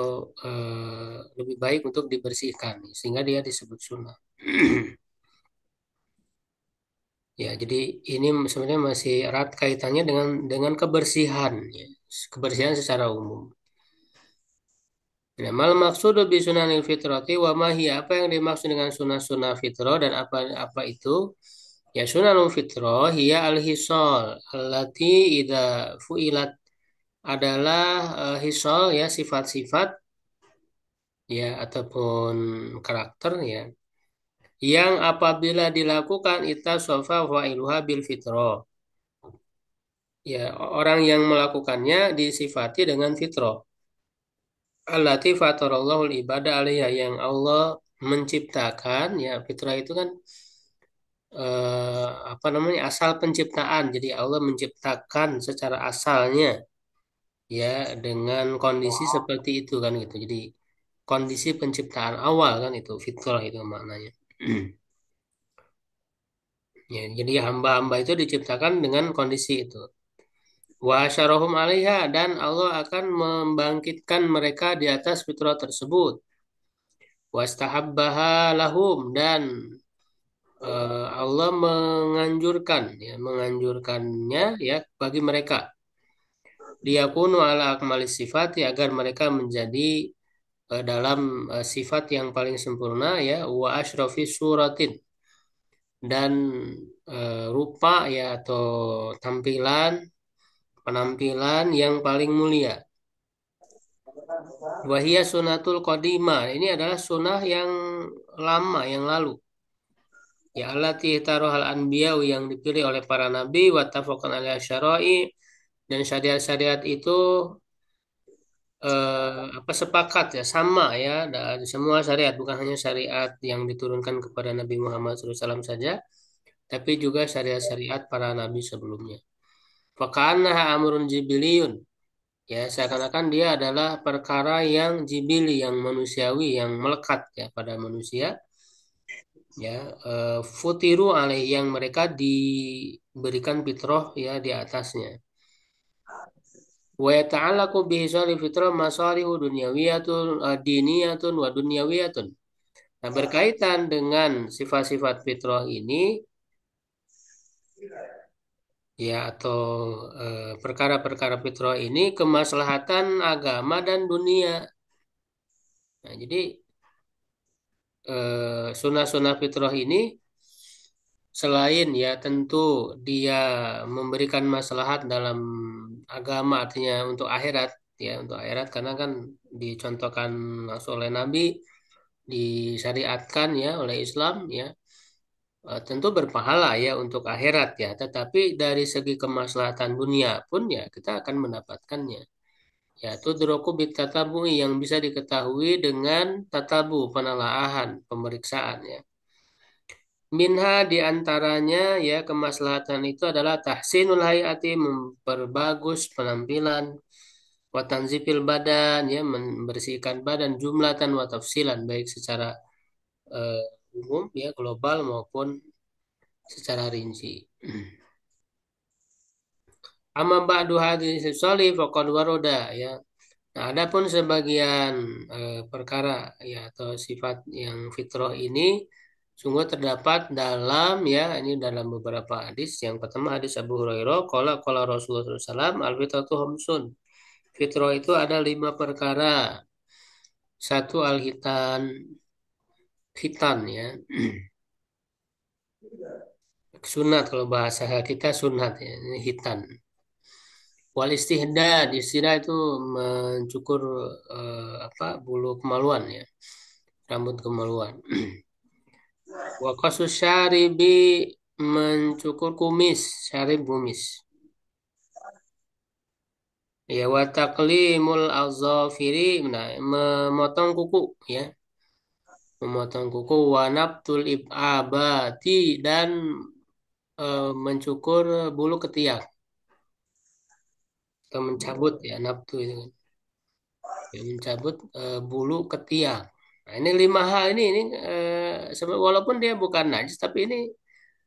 [SPEAKER 1] lebih baik untuk dibersihkan sehingga dia disebut sunnah. Ya, jadi ini sebenarnya masih erat kaitannya dengan kebersihan ya, kebersihan secara umum. Nah, mal maksud bi sunanil fitrati wa ma hiya, apa yang dimaksud dengan sunnah-sunnah fitrah dan apa itu? Ya sunanul fitrah hiya al-hisal allati idza fu'ilat, adalah hisal ya, sifat-sifat ya ataupun karakter ya yang apabila dilakukan ita sofa fa'iluha bil fitrah. Ya, orang yang melakukannya disifati dengan fitrah. Allati fatarallahu ibadah alaiha, yang Allah menciptakan ya, fitrah itu kan apa namanya, asal penciptaan. Jadi Allah menciptakan secara asalnya ya dengan kondisi seperti itu kan gitu. Jadi kondisi penciptaan awal kan itu fitrah itu maknanya. Ya, jadi hamba-hamba itu diciptakan dengan kondisi itu. Wa syarahum 'alaiha, dan Allah akan membangkitkan mereka di atas fitrah tersebut. Wastahabbaha lahum, dan Allah menganjurkan ya, menganjurkannya ya bagi mereka. Liyakunu ala akmalis sifat, ya, agar mereka menjadi dalam sifat yang paling sempurna ya, wa asyrafis suratin, dan rupa ya atau tampilan, penampilan yang paling mulia. Wahia sunatul qadimah, ini adalah sunnah yang lama, yang lalu. Ya allati tarohal anbiya, yang dipilih oleh para nabi, wattafaqan alaiha syara'i, dan syariat-syariat itu apa, sepakat ya, sama ya, dari semua syariat, bukan hanya syariat yang diturunkan kepada Nabi Muhammad SAW saja, tapi juga syariat-syariat para nabi sebelumnya. Faka'annaha amrun jibiliyun, ya seakan-akan dia adalah perkara yang jibili, yang manusiawi, yang melekat ya pada manusia ya, futiru alaih, yang mereka diberikan fitrah ya di atasnya. Wa yata'allaqu bihisari fitrah masalihu dunyawiyatun diniyatun wa dunyawiyatun. Nah, berkaitan dengan sifat-sifat fitrah ini ya, atau perkara-perkara fitrah ini, kemaslahatan agama dan dunia. Nah, jadi sunnah-sunnah fitrah ini selain ya tentu dia memberikan maslahat dalam agama, artinya untuk akhirat ya, untuk akhirat, karena kan dicontohkan langsung oleh Nabi, disyariatkan ya oleh Islam ya, tentu berpahala ya untuk akhirat ya, tetapi dari segi kemaslahatan dunia pun ya kita akan mendapatkannya. Ya, tudroku bitatabu, yang bisa diketahui dengan tatabu, penelaahan, pemeriksaan ya. Minha, diantaranya ya kemaslahatan itu adalah tahsinul hayati, memperbagus penampilan, wa tanzifil badan ya, membersihkan badan, jumlatan wa tafsilan, baik secara eh, umum ya, global, maupun secara rinci. Amma ba'du hadis sholih faqad waroda ya. Nah, adapun sebagian perkara ya atau sifat yang fitrah ini sungguh terdapat dalam ya, ini dalam beberapa hadis. Yang pertama hadis Abu Hurairah, qala Rasulullah SAW, al fitratu khamsun. Fitrah itu ada 5 perkara. Satu al-hitan, hitan ya. Sunat, kalau bahasa kita sunat ya, ini hitan. Wal istihdad, istihdad itu mencukur apa, bulu kemaluan ya, rambut kemaluan. Wa qasus syaribi, mencukur kumis, syarib kumis. Ya, wa taqlimul azafiri, nah, memotong kuku ya, memotong kuku. Wa nabtul ibabati, dan mencukur bulu ketiak. atau mencabut ya naftu itu kan. Ya, mencabut bulu ketiak. Nah, ini 5 hal ini walaupun dia bukan najis tapi ini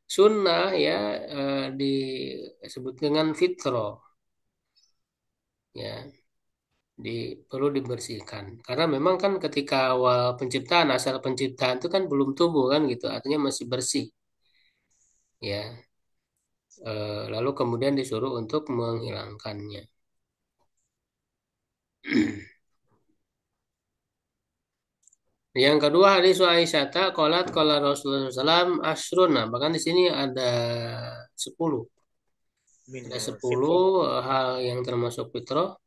[SPEAKER 1] sunnah ya, disebut dengan fitro ya, perlu dibersihkan karena memang kan ketika awal penciptaan, asal penciptaan itu kan belum tumbuh kan gitu, artinya masih bersih ya. Lalu kemudian disuruh untuk menghilangkannya. Yang kedua hadis Aisyah qalat qala Rasulullah SAW asrun. Nah, bahkan di sini ada 10. Ada
[SPEAKER 5] minhu
[SPEAKER 1] 10
[SPEAKER 5] fitrah
[SPEAKER 1] hal yang termasuk fitrah.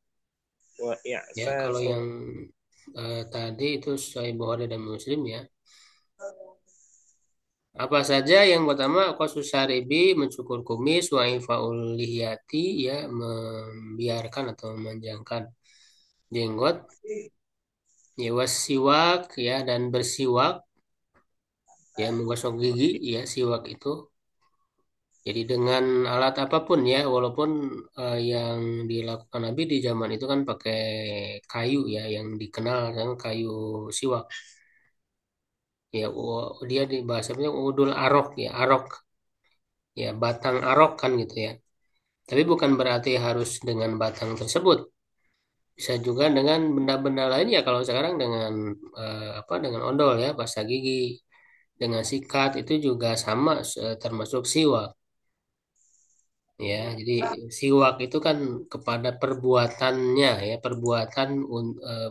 [SPEAKER 5] wa
[SPEAKER 1] Ya, kalau
[SPEAKER 5] i'fafun
[SPEAKER 1] yang tadi itu Sahih Bukhari dan Muslim ya. Apa saja? Yang pertama qasus syaribi, mencukur kumis, wa ifaul lihiyati ya, membiarkan atau memanjangkan jenggot. Ya, wasiwak ya, dan bersiwak ya, menggosok gigi ya, siwak itu. Jadi dengan alat apapun ya, walaupun yang dilakukan Nabi di zaman itu kan pakai kayu ya, yang dikenal kan kayu siwak. Ya, dia di bahasanya udul arok ya, arok ya, batang arok kan gitu ya. Tapi bukan berarti harus dengan batang tersebut. Bisa juga dengan benda-benda lain ya. Kalau sekarang dengan dengan odol ya, pasta gigi, dengan sikat itu juga sama, termasuk siwak. Ya, jadi siwak itu kan kepada perbuatannya ya,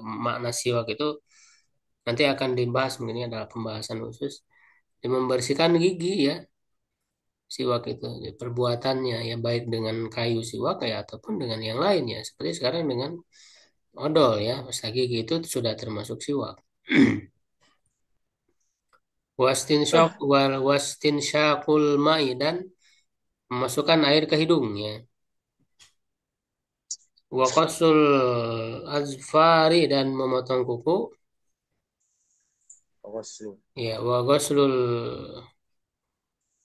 [SPEAKER 1] makna siwak itu nanti akan dibahas, mungkin ini adalah pembahasan khusus. Dia membersihkan gigi ya, siwak itu ya, perbuatannya ya, baik dengan kayu siwak ya ataupun dengan yang lain ya. Seperti sekarang dengan odol ya, pasta gigi itu sudah termasuk siwak. Wastin syakul ma'i, dan memasukkan air ke hidung ya. Wa qasul azfari, dan memotong kuku
[SPEAKER 5] ghuslu
[SPEAKER 1] ya. Wa ghuslul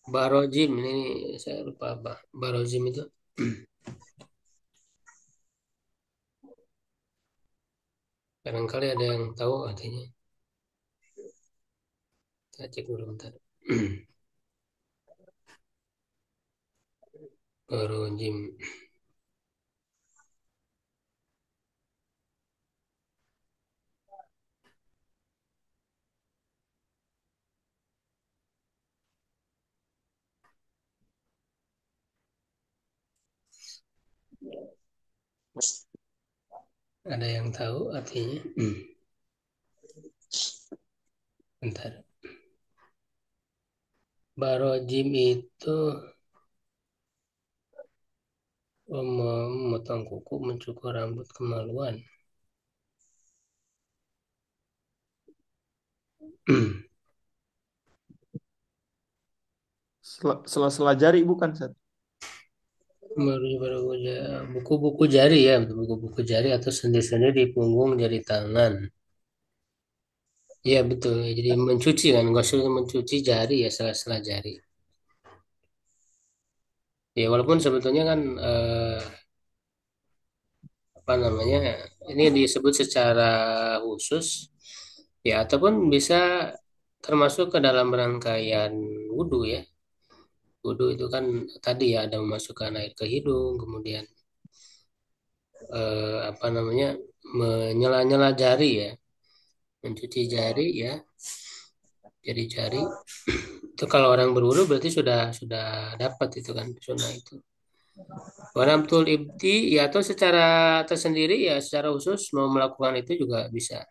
[SPEAKER 1] barojim, ini saya lupa apa barojim itu. Barangkali ada yang tahu artinya. Saya cek dulu bentar. Barojim ada yang tahu artinya? Bentar. Barojim itu memotong kuku, mencukur rambut kemaluan.
[SPEAKER 2] Sela-sela jari bukan, Sat?
[SPEAKER 1] Baru buku-buku jari ya, buku-buku jari atau sendi-sendi di punggung jari tangan. Iya betul. Jadi mencuci kan, gosok itu mencuci jari ya, sela-sela jari. Ya walaupun sebetulnya kan apa namanya, ini disebut secara khusus ya, ataupun bisa termasuk ke dalam rangkaian wudhu ya. Wudhu itu kan tadi ya, ada memasukkan air ke hidung, kemudian apa namanya, menyela-nyela jari ya, mencuci jari ya, jadi jari itu kalau orang berwudu berarti sudah dapat itu kan sunnah itu. Wanamtul ibti ya, atau secara tersendiri ya, secara khusus mau melakukan itu juga bisa.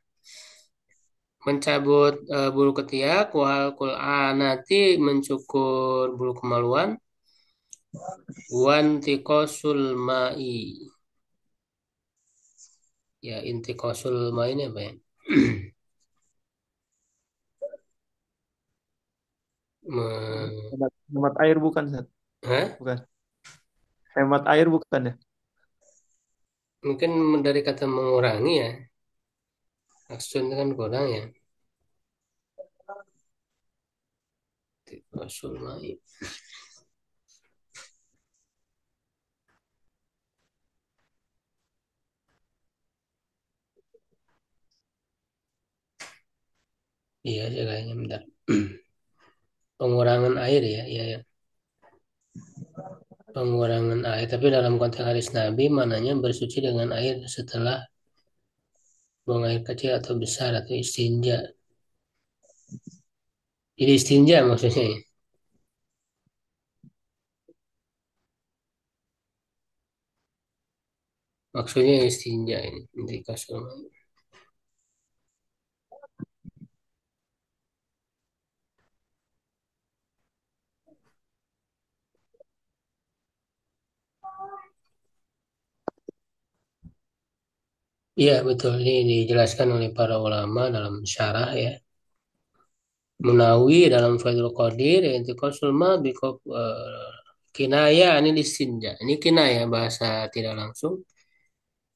[SPEAKER 1] Mencabut bulu ketiak, wal anati, mencukur bulu kemaluan, wantikosul mai. Ya, intikosul mai ini apa ya? Me-
[SPEAKER 2] Hemat air bukan, Sat?
[SPEAKER 1] Hah?
[SPEAKER 2] Bukan. Hemat air bukan ya?
[SPEAKER 1] Mungkin dari kata mengurangi ya. Aksun itu kan kurang ya. Intikosul mai. Iya sih kayaknya bentar. Pengurangan air ya, iya ya. Pengurangan air, tapi dalam konteks hadis Nabi mananya bersuci dengan air setelah buang air kecil atau besar atau istinja. Jadi istinja maksudnya ya. Maksudnya istinja ini di kasur. Iya betul, ini dijelaskan oleh para ulama dalam syarah ya. Munawi dalam Fathul Qadir intiqal sulma bikof kinaya ini istinja. Ini kinaya bahasa tidak langsung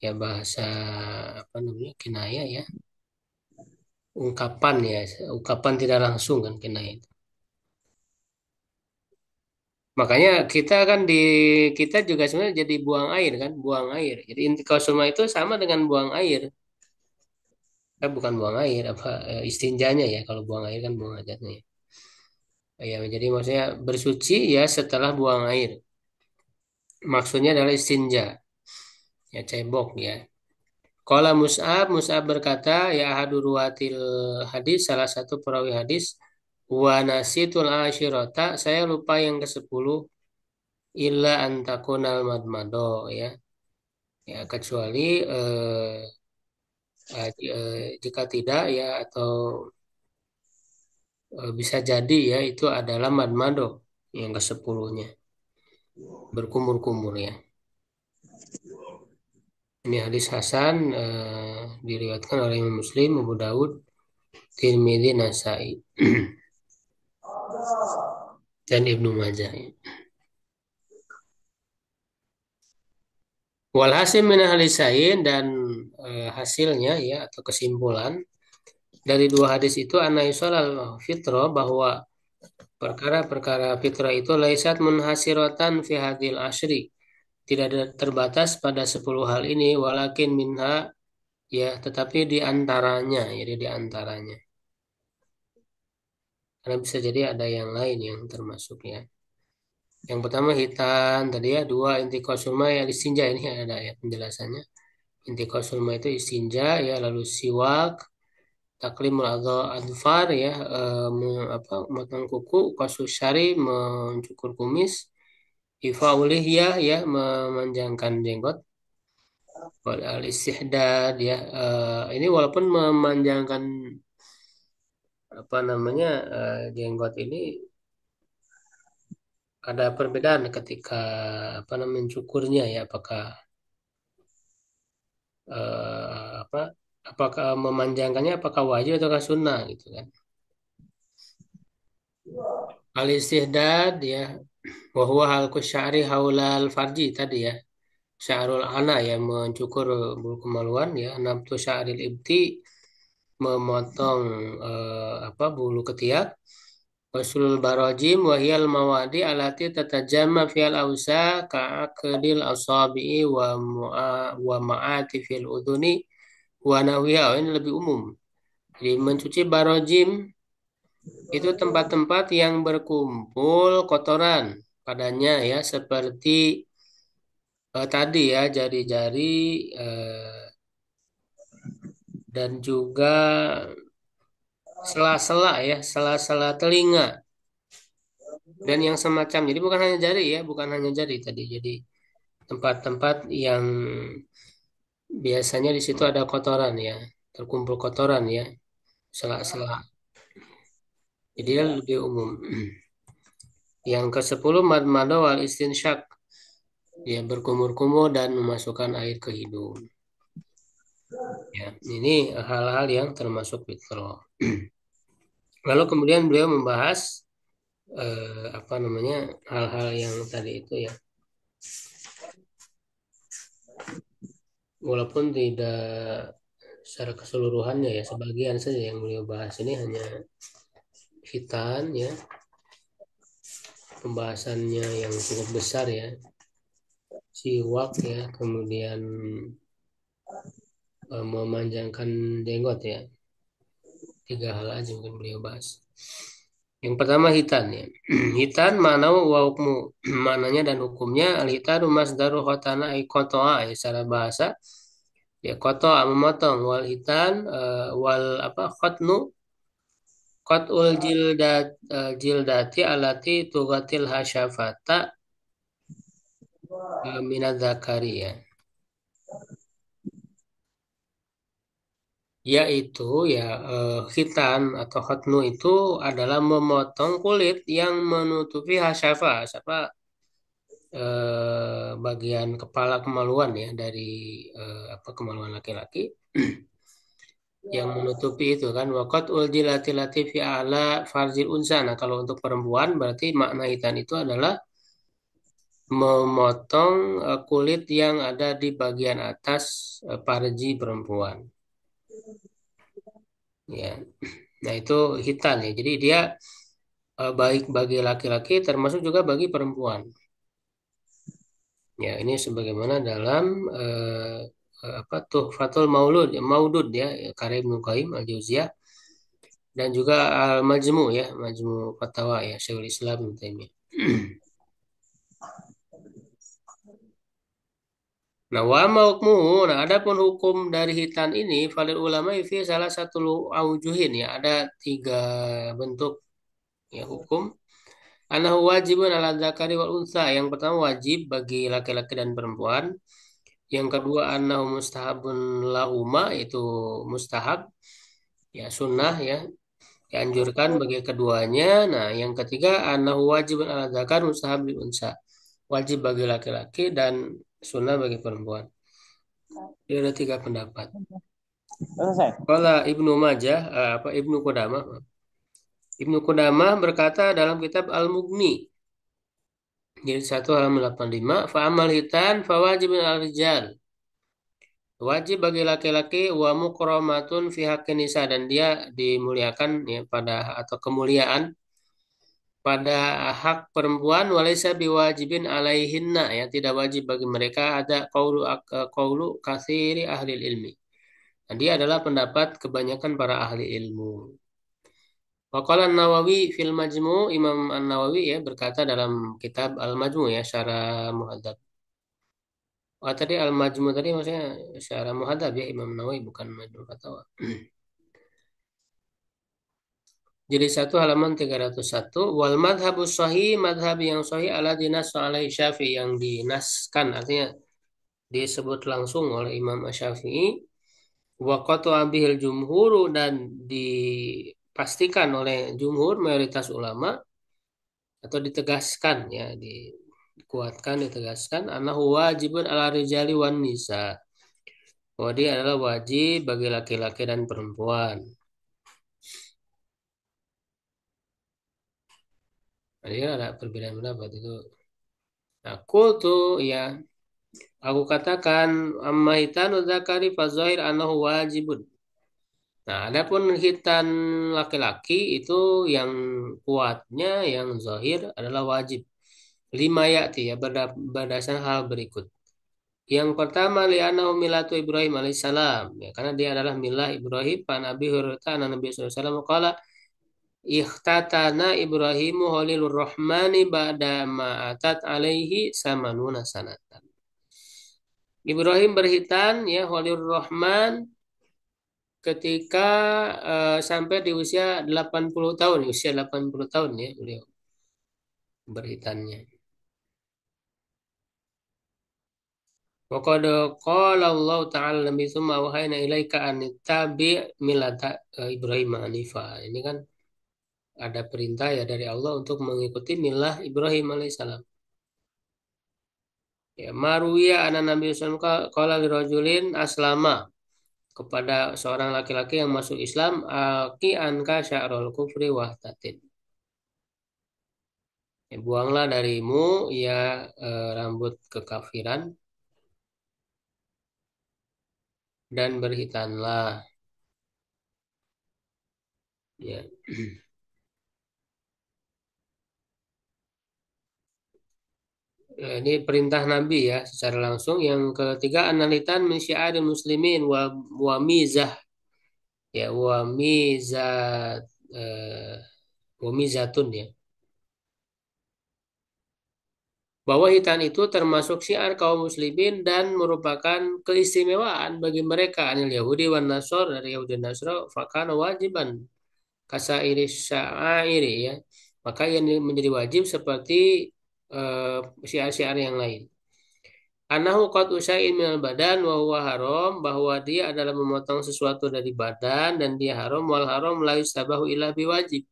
[SPEAKER 1] ya, bahasa apa namanya kinaya ya, ungkapan ya, ungkapan tidak langsung kan kinaya itu. Makanya kita kan kita juga sebenarnya jadi buang air kan, buang air. Jadi intiqal sulma itu sama dengan buang air. Bukan buang air, apa istinjanya ya. Kalau buang air kan buang hajatnya ya. Ya, jadi maksudnya bersuci ya setelah buang air. Maksudnya adalah istinja, ya cebok ya. Qala Mus'ab berkata, ya ahadu ruwatil hadis, salah satu perawi hadis, wa nasitul asyirata, saya lupa yang ke-10, illa antakunal madmado ya. Ya kecuali jika tidak ya atau bisa jadi ya itu adalah madmado yang ke-10-nya, berkumur-kumur ya. Ini hadis Hasan diriwayatkan oleh Imam Muslim, Abu Daud, Tirmidzi, Nasai, dan Ibnu Majah. Walhasil min hadisain, dan hasilnya ya atau kesimpulan dari dua hadis itu anaisal al fitrah, bahwa perkara-perkara fitrah itu laisat munhasiratan fi hadil asyri, tidak terbatas pada 10 hal ini, walakin minha ya, tetapi di antaranya, jadi di antaranya. Karena bisa jadi ada yang lain yang termasuk ya. Yang pertama hitan tadi ya, dua inti sulma ya istinja, ini ada ya penjelasannya. Inti sulma itu istinja ya, lalu siwak, taklimul adfar ya, memotong kuku, qasus syari, mencukur kumis, ifaulih ya, memanjangkan jenggot, wal al istihdad ya, ini walaupun memanjangkan apa namanya jenggot ini ada perbedaan ketika apa namanya mencukurnya ya, apakah apa apakah memanjangkannya apakah wajib atau sunnah gitu kan. Al istihdad ya, bahwa hal kusyari haulal farji tadi ya, syarul ana ya, mencukur bulu kemaluan ya, nabtu syaril ibti, memotong bulu ketiak, wasulul barajim wahiyal mawadi alati tatajamma fial ausa ka'akdil asabi'i wa ma'ati fil udhuni wa nahwiha. Oh, ini lebih umum. Jadi mencuci barajim itu tempat-tempat yang berkumpul kotoran padanya ya, seperti tadi ya jari-jari dan juga sela-sela ya, sela-sela telinga dan yang semacam. Jadi bukan hanya jari ya, bukan hanya jari tadi. Jadi tempat-tempat yang biasanya di situ ada kotoran ya, terkumpul kotoran ya, sela-sela. Jadi dia lebih umum. Yang ke-10 madmado wal istinsyak, ya berkumur-kumur dan memasukkan air ke hidung. Ya, ini hal-hal yang termasuk fitrah. Lalu kemudian beliau membahas apa namanya hal-hal yang tadi itu ya, walaupun tidak secara keseluruhannya ya, sebagian saja yang beliau bahas. Ini hanya hitan ya, pembahasannya yang cukup besar ya, siwak ya, kemudian memanjangkan jenggot ya. tiga hal aja mungkin beliau bahas. Yang pertama hitan ya. Hitan makna wa hukmu. Maknanya dan hukumnya al-hitanu masdaru khotana ay kotoa ya secara bahasa. Ya kotoa memotong wal hitan wal apa khotnu qat'ul jildati alati tugatil hasyafata minadz zakari ya. Yaitu ya khitan atau khatnu itu adalah memotong kulit yang menutupi hasyafa. Hasyafa bagian kepala kemaluan ya dari apa kemaluan laki-laki yang menutupi itu kan waqat uljil lati fi ala farzil unsa. Nah, kalau untuk perempuan berarti makna hitan itu adalah memotong kulit yang ada di bagian atas farji perempuan. Ya. Nah, itu hitan ya. Jadi dia baik bagi laki-laki termasuk juga bagi perempuan. Ya, ini sebagaimana dalam apa Tuhfatul Maulud, ya, Maudud ya, karya Ibnu Qayyim Al-Jauziyah dan juga Al-Majmu ya, Majmu Fatawa ya, Syekhul Islam Ibnu Taimiyah. Nah, wa ma hukmuhu, nah adapun hukum dari hitan ini falil ulama fi salah satu aujuhin ya, ada tiga bentuk ya hukum. Anahu wajibun ala dzakari wal unsa. Yang pertama wajib bagi laki-laki dan perempuan. Yang kedua annahu mustahabun lahuma itu mustahab ya sunnah ya dianjurkan bagi keduanya. Nah, yang ketiga annahu wajibun ala dzakar mustahab lil unsa. Wajib bagi laki-laki dan sunnah bagi perempuan. Dia ada tiga pendapat. Kalau Ibnu Majah apa Ibnu Qudamah Ibnu Qudamah berkata dalam kitab Al-Mughni jilid 1 halaman 85 fa amal hitan fa wajibun al rijal. Wajib bagi laki-laki wa mukramatun fi haqqin nisa dan dia dimuliakan ya pada atau kemuliaan pada hak perempuan walaysa biwajibin alaihinna ya tidak wajib bagi mereka ada qaulu katsiri ahli ilmi. Nah, dia adalah pendapat kebanyakan para ahli ilmu. Waqala An-Nawawi fil Majmu' Imam An-Nawawi ya berkata dalam kitab Al-Majmu' ya syarah Muhadzab. Oh, tadi Al-Majmu' tadi maksudnya syarah Muhadzab ya Imam Nawawi bukan Majmu' Fatawa. Jadi 1 halaman 301 wal madhabus sahih madhab yang sahih ala dinas alaihi Syafi'i yang dinaskan artinya disebut langsung oleh Imam Syafi'i wa qata'a bihil jumhur dan dipastikan oleh jumhur mayoritas ulama atau ditegaskan ya dikuatkan ditegaskan annahu wajibun ala rijali wan nisa bahwa dia adalah wajib bagi laki-laki dan perempuan. Jadi ada perbedaan pendapat itu. Aku tuh ya aku katakan amma hitanu dzakari fa zahir annahu wajibun. Nah, adapun hitan laki-laki itu yang kuatnya yang zahir adalah wajib. Lima ya'ti ya berdasarkan hal berikut. Yang pertama li'annahu milatu Ibrahim alaihissalam ya karena dia adalah milah Ibrahim pan Nabi Hurairah Nabi sallallahu alaihi wasallam qala ikhtatana Ibrahimu Khalilur Rahmani ba'da ma'atat alaihi samanuna sanatan. Ibrahim berhitan ya Khalilur Rahman ketika sampai di usia 80 tahun, usia 80 tahun ya beliau berhitannya. Wa qad qala Allah Ta'ala nabi tsumma wahayna ilaika an tabi' millata Ibrahim hanifa. Ini kan ada perintah ya dari Allah untuk mengikuti milah Ibrahim alaihissalam. Ya, Maruya anak Nabi SAW qala lirajulin aslama kepada seorang laki-laki yang masuk Islam aki anka sya'rul kufri wahtatin. Ya, buanglah darimu ya rambut kekafiran dan berhitanlah. Ya. Ya, ini perintah Nabi ya secara langsung. Yang ketiga analitan min syiaril muslimin wa mizah Ya, wamizat wamizatun ya. Bahwa hitam itu termasuk syiar kaum muslimin dan merupakan keistimewaan bagi mereka anil Yahudi wan Nasr dari Yahudi dan Nasr fakana wajiban kasairi syairi ya. Maka yang menjadi wajib seperti eh, syiar-syiar yang lain. Anahu qad usai'in minal badan wa huwa haram, bahwa dia adalah memotong sesuatu dari badan dan dia haram, wal haram la yustabahu illa biwajib,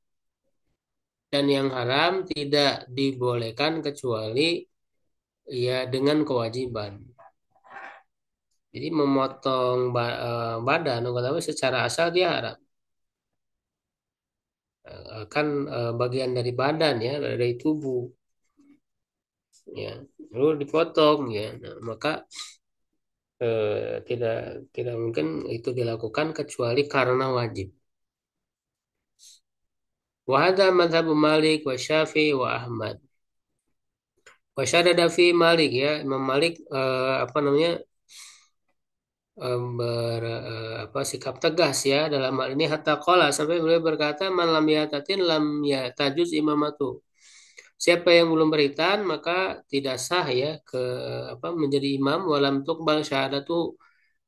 [SPEAKER 1] dan yang haram tidak dibolehkan kecuali ya dengan kewajiban. Jadi memotong badan tapi secara asal dia haram. Kan bagian dari badan ya, dari tubuh ya, lalu dipotong ya. Nah, maka tidak tidak mungkin itu dilakukan kecuali karena wajib. Wa hadza madzhabu Malik wa Syafi'i wa Ahmad. Wa syadada fi Malik ya, Imam Malik apa namanya apa sikap tegas ya dalam hal ini, hatta qala, sampai beliau berkata, man lam yatatin lam yatajuz imamatu. Siapa yang belum beritan maka tidak sah ya ke apa menjadi imam, walam tuqbal syahadatu,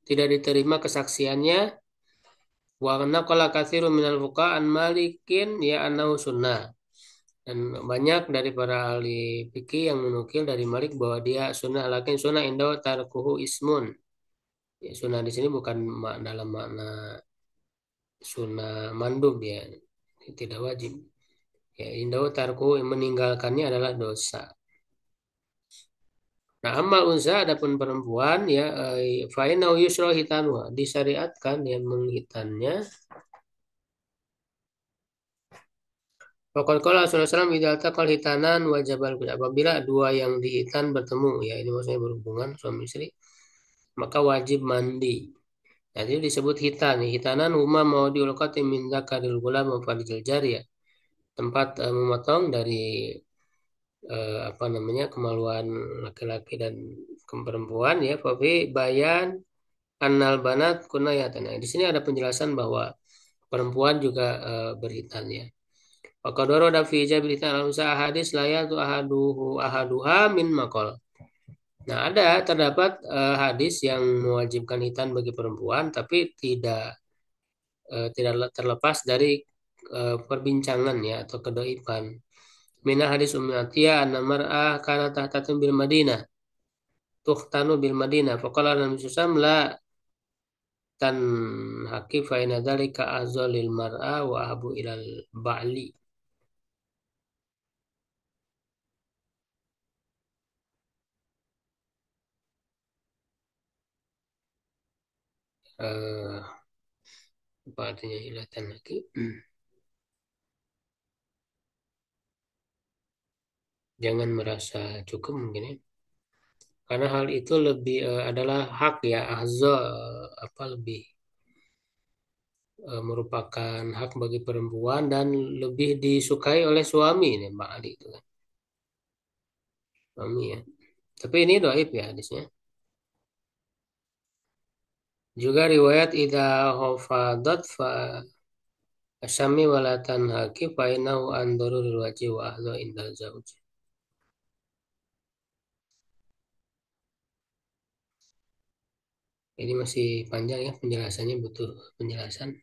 [SPEAKER 1] tidak diterima kesaksiannya. Wa naqala katsirun minal fuqaha an Malikin ya annahu sunnah. Dan banyak dari para ahli fikih yang menukil dari Malik bahwa dia sunnah, lakin sunnah indahu tarkuhu ismun. Ya, sunnah di sini bukan dalam makna sunnah mandub ya, tidak wajib. Ya, indahu tarkuhu, yang meninggalkannya adalah dosa. Nah, amal unsa, adapun perempuan ya, fa'inau yusra hitanwa, disyariatkan yang menghitannya. Pokoknya kalau Rasulullah SAW idza taqal hitanan wajabal qud, apabila dua yang dihitan bertemu ya, ini maksudnya berhubungan suami istri, maka wajib mandi. Nah, ini disebut hitan. Hitanan huma maudiul qatim min dzakaril gulam wa farijil jariyah, tempat memotong dari apa namanya kemaluan laki-laki dan perempuan ya, tapi bayan annal banat kunayatan. Nah, di sini ada penjelasan bahwa perempuan juga berhitan ya. Wakadoro dan fi jabilitan al-usaha hadis layatu ahaduha min makol. Nah, terdapat hadis yang mewajibkan hitan bagi perempuan, tapi tidak terlepas dari perbincangan ya atau kedoiban. Mina hadis Ummi Atiyah anna mar'ah kana tahtatun bil Madinah, tuhtanu bil Madinah. Faqala Nabi sallallahu la tan haki fa inna dzalika azalil mar'a wa abu ilal ba'li. Eh, apa artinya ilatan lagi? Jangan merasa cukup mungkin ya. Karena hal itu lebih adalah hak ya, ahza apa lebih merupakan hak bagi perempuan dan lebih disukai oleh suami nih Mbak Ali itu kan. Suami ya. Tapi ini dhaif ya hadisnya. Juga riwayat idza hafadat fa asyami wala tanhaki fa innahu an daruril wajhi wa ahza indal zauj. Ini masih panjang ya penjelasannya, butuh penjelasan.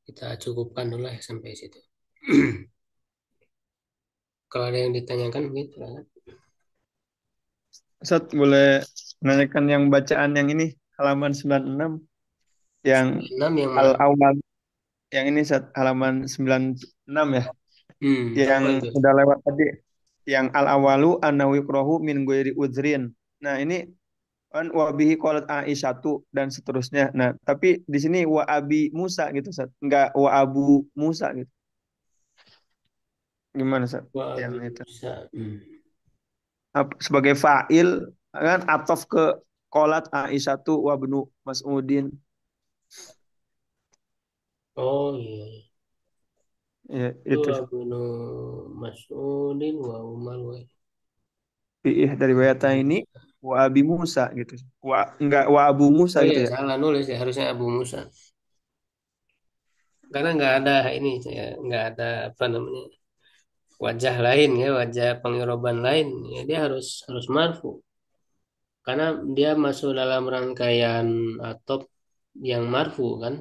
[SPEAKER 1] Kita cukupkan dulu ya sampai situ. Kalau ada yang ditanyakan gitu kan.
[SPEAKER 2] Ustaz boleh menanyakan yang bacaan yang ini halaman 96 yang
[SPEAKER 1] 6 yang mana?
[SPEAKER 2] al-awwal, yang ini Ustaz halaman 96 ya, yang
[SPEAKER 1] Apa itu?
[SPEAKER 2] udah lewat tadi, yang al-awalu annahu yukrahu min ghairi udhrin. Nah, ini kan wa bihi qalat Aisyatu dan seterusnya. Nah, tapi di sini wa abi Musa gitu Ustaz. Enggak wa abu Musa gitu. Gimana Ustaz?
[SPEAKER 1] Wah,
[SPEAKER 2] Yang itu.
[SPEAKER 1] bisa.
[SPEAKER 2] Sebagai fa'il kan atof ke qalat Aisyatu wa ibnu Mas'udin.
[SPEAKER 1] Oh iya.
[SPEAKER 2] Ya,
[SPEAKER 1] Itu
[SPEAKER 2] itu
[SPEAKER 1] Abnu Mas'udin wa Umar wa
[SPEAKER 2] fi'ih dari wayata ini wa abi Musa gitu. Wa enggak wa abu Musa
[SPEAKER 1] Oh iya,
[SPEAKER 2] gitu ya.
[SPEAKER 1] salah nulis ya, harusnya Abu Musa. karena nggak ada ini ya, nggak ada apa namanya wajah lain ya, wajah pengiroban lain ya, dia harus harus marfu karena dia masuk dalam rangkaian atop yang marfu kan,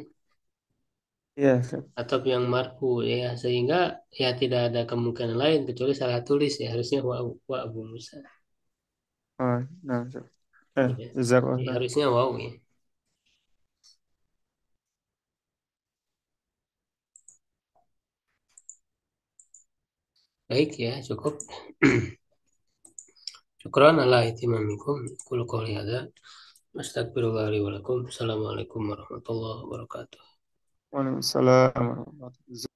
[SPEAKER 2] Iya, Ustaz.
[SPEAKER 1] atop yang marfu ya, sehingga ya tidak ada kemungkinan lain kecuali salah tulis ya, harusnya wa Abu Musa
[SPEAKER 2] Oh, nah, Ustaz.
[SPEAKER 1] ya. Ya,
[SPEAKER 2] Jazakallah.
[SPEAKER 1] harusnya wow ya. Baik ya, cukup. Syukran ala itimamikum. Qul qouli hadza. Astagfirullah li wa lakum. Assalamualaikum warahmatullahi wabarakatuh.
[SPEAKER 2] Waalaikumsalam warahmatullahi wabarakatuh.